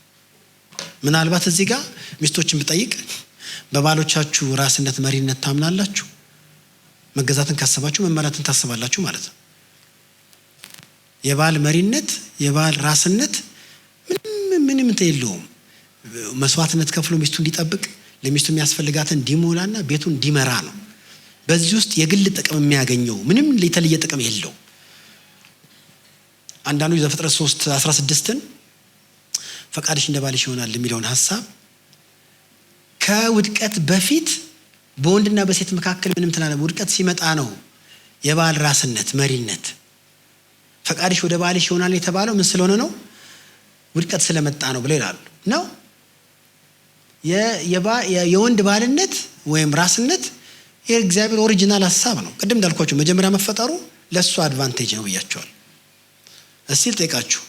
A: ምናልባት እዚህ ጋር ሚስቶችን ብጠይቅ በባሎቻችሁ ራስነት መሪነት ታምናላችሁ? መገዛትን ካሰባችሁ መመራትን ታስባላችሁ ማለት ነው። የባል መሪነት የባል ራስነት ምንም የለውም። መስዋዕትነት ከፍሎ ሚስቱ እንዲጠብቅ ለሚስቱ የሚያስፈልጋትን እንዲሞላና ቤቱን እንዲመራ ነው። በዚህ ውስጥ የግል ጥቅም የሚያገኘው ምንም የተለየ ጥቅም የለው። አንዳንዱ ዘፍጥረት 3:16ን ፈቃድሽ እንደ ባልሽ ይሆናል የሚለውን ሐሳብ ከውድቀት በፊት በወንድና በሴት መካከል ምንም ተናለ ውድቀት ሲመጣ ነው የባል ራስነት መሪነት ፈቃድሽ ወደ ባልሽ ይሆናል የተባለው ምን ስለሆነ ነው? ውድቀት ስለመጣ ነው ብለው ይላሉ። ነው የወንድ ባልነት ወይም ራስነት የእግዚአብሔር ኦሪጂናል ሐሳብ ነው። ቅድም እንዳልኳችሁ መጀመሪያ መፈጠሩ ለሱ አድቫንቴጅ ነው ብያቸዋል። እስቲ ልጠይቃችሁ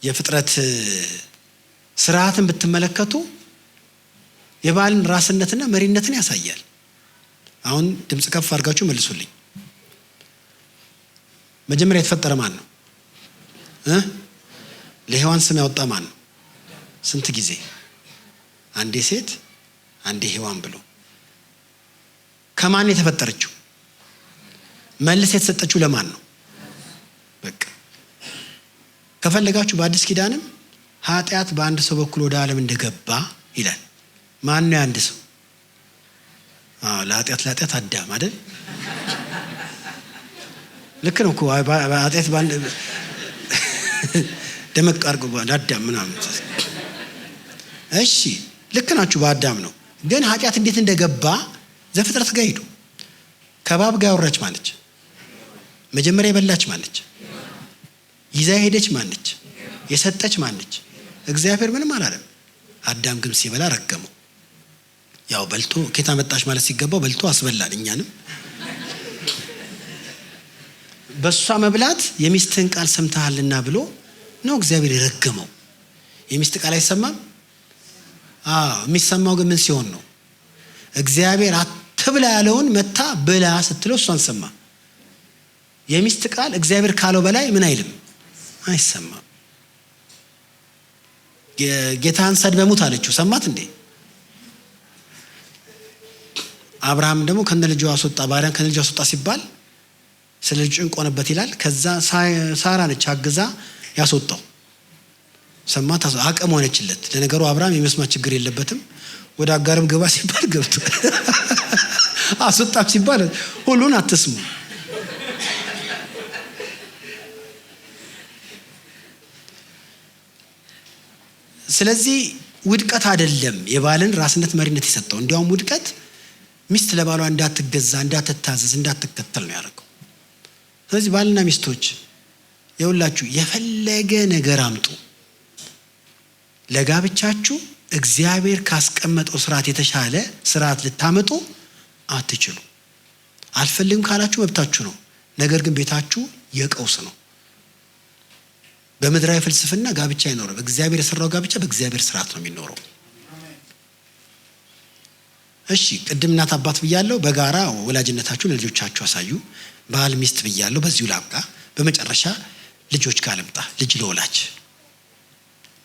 A: የፍጥረት ስርዓትን ብትመለከቱ የባልን ራስነትና መሪነትን ያሳያል። አሁን ድምጽ ከፍ አድርጋችሁ መልሱልኝ። መጀመሪያ የተፈጠረ ማን ነው? ለሔዋን ስም ያወጣ ማን ነው? ስንት ጊዜ? አንዴ ሴት አንዴ ሔዋን ብሎ። ከማን የተፈጠረችው? መልስ የተሰጠችው ለማን ነው? በቃ ከፈለጋችሁ በአዲስ ኪዳንም ኃጢአት በአንድ ሰው በኩል ወደ ዓለም እንደገባ ይላል። ማን ነው አንድ ሰው? ለኃጢአት አዳም አይደል? ልክ ነው እኮ ኃጢአት ባንድ ደመቅ አድርጎ አዳም ምናምን። እሺ ልክ ናችሁ፣ በአዳም ነው። ግን ኃጢአት እንዴት እንደገባ ዘፍጥረት ጋር ሄዱ። ከባብ ጋር ያወራች ማነች? መጀመሪያ የበላች ማነች? ይዛ ሄደች ማነች? የሰጠች ማነች? እግዚአብሔር ምንም አላለም። አዳም ግን ሲበላ ረገመው። ያው በልቶ ኬታ መጣች ማለት ሲገባው በልቶ አስበላን እኛንም። በሷ መብላት የሚስትህን ቃል ሰምተሃልና ብሎ ነው እግዚአብሔር የረገመው። የሚስት ቃል አይሰማም? የሚሰማው ግን ምን ሲሆን ነው? እግዚአብሔር አትብላ ያለውን መታ ብላ ስትለው እሷን ሰማ። የሚስት ቃል እግዚአብሔር ካለው በላይ ምን አይልም፣ አይሰማም። ጌታን ሰድበሙት አለችው፣ ሰማት እንዴ? አብርሃም ደግሞ ከነልጁ አስወጣ፣ ባሪያን ከነልጁ አስወጣ ሲባል ስለ ልጁ ጭንቆነበት ይላል። ከዛ ሳራ ነች አግዛ ያስወጣው። ሰማት፣ አቅም ሆነችለት። ለነገሩ አብርሃም የመስማት ችግር የለበትም። ወደ አጋርም ገባ ሲባል ገብቶ አስወጣም ሲባል ሁሉን አትስሙ። ስለዚህ ውድቀት አይደለም የባልን ራስነት መሪነት የሰጠው። እንዲያውም ውድቀት ሚስት ለባሏ እንዳትገዛ፣ እንዳትታዘዝ፣ እንዳትከተል ነው ያደረገው። ስለዚህ ባልና ሚስቶች የሁላችሁ የፈለገ ነገር አምጡ፣ ለጋብቻችሁ እግዚአብሔር ካስቀመጠው ስርዓት የተሻለ ስርዓት ልታመጡ አትችሉ። አልፈልግም ካላችሁ መብታችሁ ነው። ነገር ግን ቤታችሁ የቀውስ ነው። በምድራዊ ፍልስፍና ጋብቻ አይኖርም። እግዚአብሔር የሰራው ጋብቻ በእግዚአብሔር ስርዓት ነው የሚኖረው። እሺ ቅድም እናት አባት ብያለሁ። በጋራ ወላጅነታችሁ ለልጆቻችሁ አሳዩ። ባል ሚስት ብያለሁ። በዚሁ ላብቃ። በመጨረሻ ልጆች ጋር ልምጣ።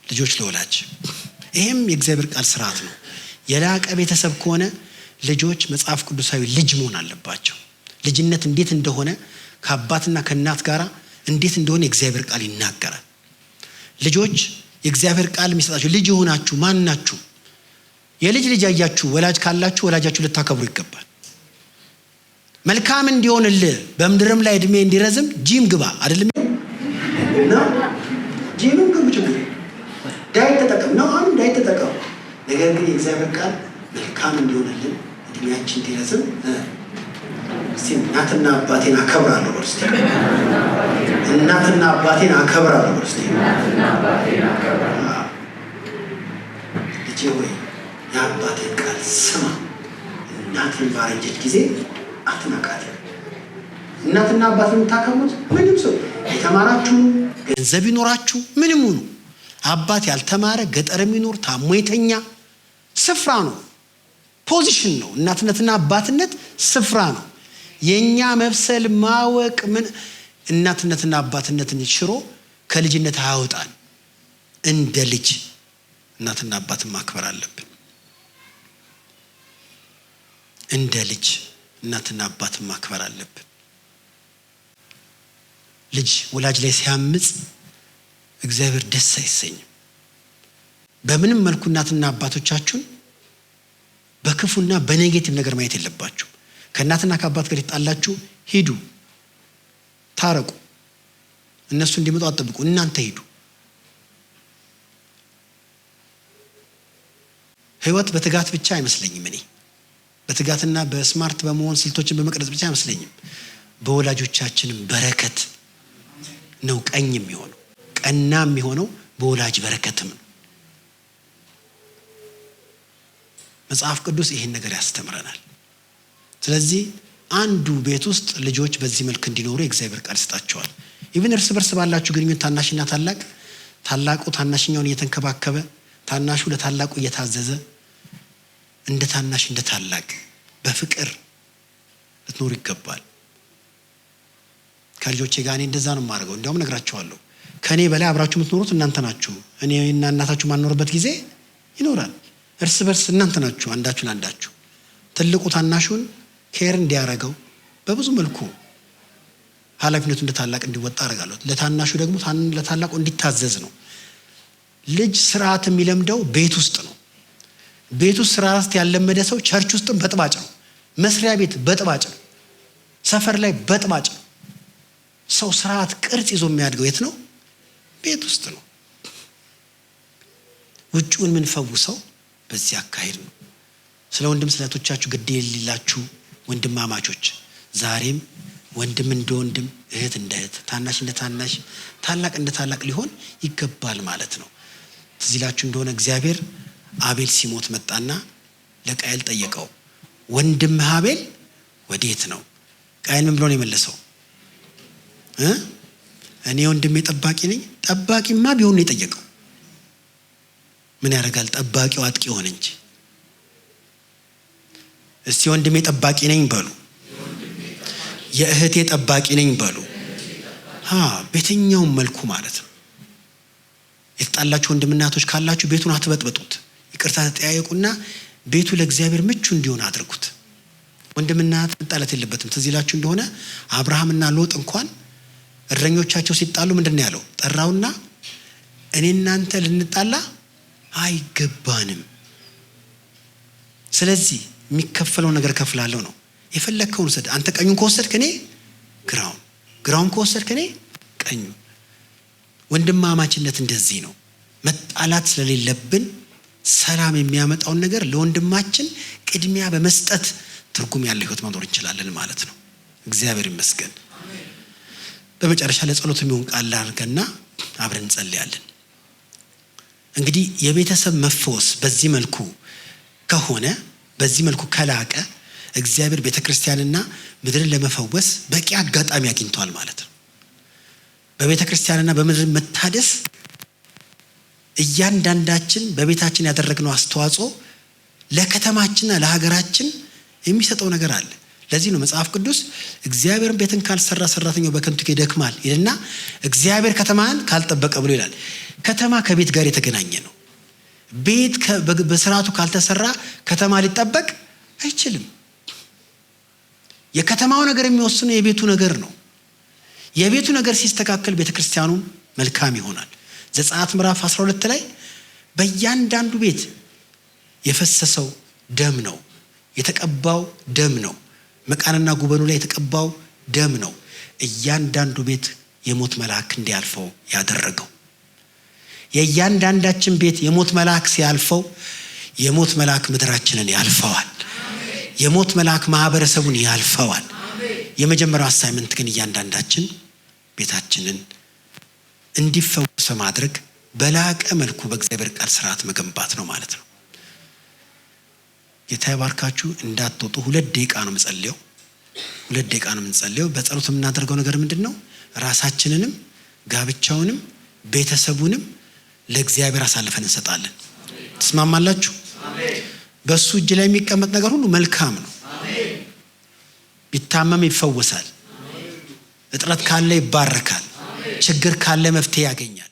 A: ልጆች ለወላጅ ይሄም የእግዚአብሔር ቃል ስርዓት ነው። የላቀ ቤተሰብ ከሆነ ልጆች መጽሐፍ ቅዱሳዊ ልጅ መሆን አለባቸው። ልጅነት እንዴት እንደሆነ ከአባትና ከእናት ጋር እንዴት እንደሆነ የእግዚአብሔር ቃል ይናገራል። ልጆች የእግዚአብሔር ቃል የሚሰጣቸው ልጅ የሆናችሁ ማን ናችሁ? የልጅ ልጅ ያያችሁ ወላጅ ካላችሁ ወላጃችሁ ልታከብሩ ይገባል። መልካም እንዲሆንልህ በምድርም ላይ እድሜ እንዲረዝም ጂም ግባ አይደለም ነው? ጂምም ግቡ ጭምር ዳይት ተጠቀም ነው። አሁን ዳይት ተጠቀሙ። ነገር ግን የእግዚአብሔር ቃል መልካም እንዲሆንልን እድሜያችን እንዲረዝም እናትና አባቴን አከብራለሁ በሉ እስቲ። እናትና አባቴን አከብራለሁ በሉ እስቲ። ልጄ ሆይ የአባቴን ቃል ስማ። እናትን ባረጀች ጊዜ አትናቃት። እናትና አባትን የምታከብሩት ምንም ሰው የተማራችሁ ገንዘብ ይኖራችሁ ምንም ሁኑ፣ አባት ያልተማረ ገጠር የሚኖር ታሞ የተኛ ስፍራ ነው፣ ፖዚሽን ነው። እናትነትና አባትነት ስፍራ ነው። የኛ መብሰል ማወቅ ምን እናትነትና አባትነትን ሽሮ ከልጅነት አያወጣን። እንደ ልጅ እናትና አባትን ማክበር አለብን። እንደ ልጅ እናትና አባትን ማክበር አለብን። ልጅ ወላጅ ላይ ሲያምጽ እግዚአብሔር ደስ አይሰኝም። በምንም መልኩ እናትና አባቶቻችሁን በክፉና በኔጌቲቭ ነገር ማየት የለባችሁ። ከእናትና ከአባት ጋር ይጣላችሁ ሂዱ፣ ታረቁ። እነሱ እንዲመጡ አትጠብቁ፣ እናንተ ሂዱ። ህይወት በትጋት ብቻ አይመስለኝም። እኔ በትጋትና በስማርት በመሆን ስልቶችን በመቅረጽ ብቻ አይመስለኝም። በወላጆቻችንም በረከት ነው ቀኝ የሚሆነው፣ ቀና የሚሆነው በወላጅ በረከትም ነው። መጽሐፍ ቅዱስ ይህን ነገር ያስተምረናል። ስለዚህ አንዱ ቤት ውስጥ ልጆች በዚህ መልክ እንዲኖሩ የእግዚአብሔር ቃል ይሰጣቸዋል። ኢቭን እርስ በርስ ባላችሁ ግንኙነት ታናሽና ታላቅ፣ ታላቁ ታናሽኛውን እየተንከባከበ፣ ታናሹ ለታላቁ እየታዘዘ፣ እንደ ታናሽ እንደ ታላቅ በፍቅር ልትኖሩ ይገባል። ከልጆቼ ጋር እኔ እንደዛ ነው የማደርገው። እንዲያውም እነግራቸዋለሁ፣ ከእኔ በላይ አብራችሁ የምትኖሩት እናንተ ናችሁ። እኔና እናታችሁ ማንኖርበት ጊዜ ይኖራል። እርስ በርስ እናንተ ናችሁ አንዳችሁ ለአንዳችሁ። ትልቁ ታናሹን ኬር እንዲያረገው በብዙ መልኩ ኃላፊነቱ እንደ ታላቅ እንዲወጣ አደርጋለሁ። ለታናሹ ደግሞ ለታላቁ እንዲታዘዝ ነው። ልጅ ስርዓት የሚለምደው ቤት ውስጥ ነው። ቤት ውስጥ ስርዓት ያለመደ ሰው ቸርች ውስጥም በጥባጭ ነው። መስሪያ ቤት በጥባጭ ነው። ሰፈር ላይ በጥባጭ ነው። ሰው ስርዓት ቅርጽ ይዞ የሚያድገው የት ነው? ቤት ውስጥ ነው። ውጭውን የምንፈውሰው በዚህ አካሄድ ነው። ስለ ወንድም ስለ እህቶቻችሁ ግድ የሌላችሁ ወንድማማቾች፣ ዛሬም ወንድም እንደ ወንድም፣ እህት እንደ እህት፣ ታናሽ እንደ ታናሽ፣ ታላቅ እንደ ታላቅ ሊሆን ይገባል ማለት ነው። ትዝ ይላችሁ እንደሆነ እግዚአብሔር አቤል ሲሞት መጣና ለቃየል ጠየቀው፣ ወንድምህ አቤል ወዴት ነው? ቃየል ምን ብሎ ነው የመለሰው? እኔ ወንድሜ ጠባቂ ነኝ። ጠባቂማ ቢሆን ነው የጠየቀው። ምን ያደርጋል? ጠባቂው አጥቂ ሆነ እንጂ። እስቲ ወንድሜ ጠባቂ ነኝ በሉ፣ የእህቴ ጠባቂ ነኝ በሉ። በየትኛውም መልኩ ማለት ነው። የተጣላችሁ ወንድምና እህቶች ካላችሁ ቤቱን አትበጥበጡት። ይቅርታ ተጠያየቁና ቤቱ ለእግዚአብሔር ምቹ እንዲሆን አድርጉት። ወንድምና እህት መጣላት የለበትም። ትዝ ይላችሁ እንደሆነ አብርሃምና ሎጥ እንኳን እረኞቻቸው ሲጣሉ ምንድን ነው ያለው? ጠራውና እኔ እናንተ ልንጣላ አይገባንም፣ ስለዚህ የሚከፈለው ነገር ከፍላለሁ ነው። የፈለግከውን ውሰድ። አንተ ቀኙን ከወሰድክ እኔ ግራውን፣ ግራውን ከወሰድክ እኔ ቀኙ። ወንድማማችነት እንደዚህ ነው። መጣላት ስለሌለብን ሰላም የሚያመጣውን ነገር ለወንድማችን ቅድሚያ በመስጠት ትርጉም ያለው ህይወት መኖር እንችላለን ማለት ነው። እግዚአብሔር ይመስገን። በመጨረሻ ለጸሎት የሚሆን ቃል አድርገና አብረን እንጸልያለን። እንግዲህ የቤተሰብ መፈወስ በዚህ መልኩ ከሆነ፣ በዚህ መልኩ ከላቀ እግዚአብሔር ቤተክርስቲያንና ምድርን ለመፈወስ በቂ አጋጣሚ አግኝቷል ማለት ነው። በቤተክርስቲያንና በምድር መታደስ እያንዳንዳችን በቤታችን ያደረግነው አስተዋጽኦ ለከተማችንና ለሀገራችን የሚሰጠው ነገር አለ። ለዚህ ነው መጽሐፍ ቅዱስ እግዚአብሔርን ቤትን ካልሰራ ሰራተኛው በከንቱ ይደክማል ይልና እግዚአብሔር ከተማን ካልጠበቀ ብሎ ይላል። ከተማ ከቤት ጋር የተገናኘ ነው። ቤት በስርዓቱ ካልተሰራ ከተማ ሊጠበቅ አይችልም። የከተማው ነገር የሚወስነው የቤቱ ነገር ነው። የቤቱ ነገር ሲስተካከል ቤተክርስቲያኑም መልካም ይሆናል። ዘጸአት ምዕራፍ 12 ላይ በእያንዳንዱ ቤት የፈሰሰው ደም ነው፣ የተቀባው ደም ነው፣ መቃንና ጉበኑ ላይ የተቀባው ደም ነው እያንዳንዱ ቤት የሞት መልአክ እንዲያልፈው ያደረገው። የእያንዳንዳችን ቤት የሞት መልአክ ሲያልፈው የሞት መልአክ ምድራችንን ያልፈዋል። የሞት መልአክ ማህበረሰቡን ያልፈዋል። የመጀመሪያው አሳይመንት ግን እያንዳንዳችን ቤታችንን እንዲፈወስ በማድረግ በላቀ መልኩ በእግዚአብሔር ቃል ስርዓት መገንባት ነው ማለት ነው። ጌታ ይባርካችሁ። እንዳትወጡ 2 ደቂቃ ነው የምጸልየው። 2 ደቂቃ ነው የምንጸልየው። በጸሎት የምናደርገው ነገር ምንድነው? ራሳችንንም ጋብቻውንም ቤተሰቡንም ለእግዚአብሔር አሳልፈን እንሰጣለን። ትስማማላችሁ? በሱ እጅ ላይ የሚቀመጥ ነገር ሁሉ መልካም ነው። ቢታመም ይፈወሳል። እጥረት ካለ ይባረካል። ችግር ካለ መፍትሄ ያገኛል።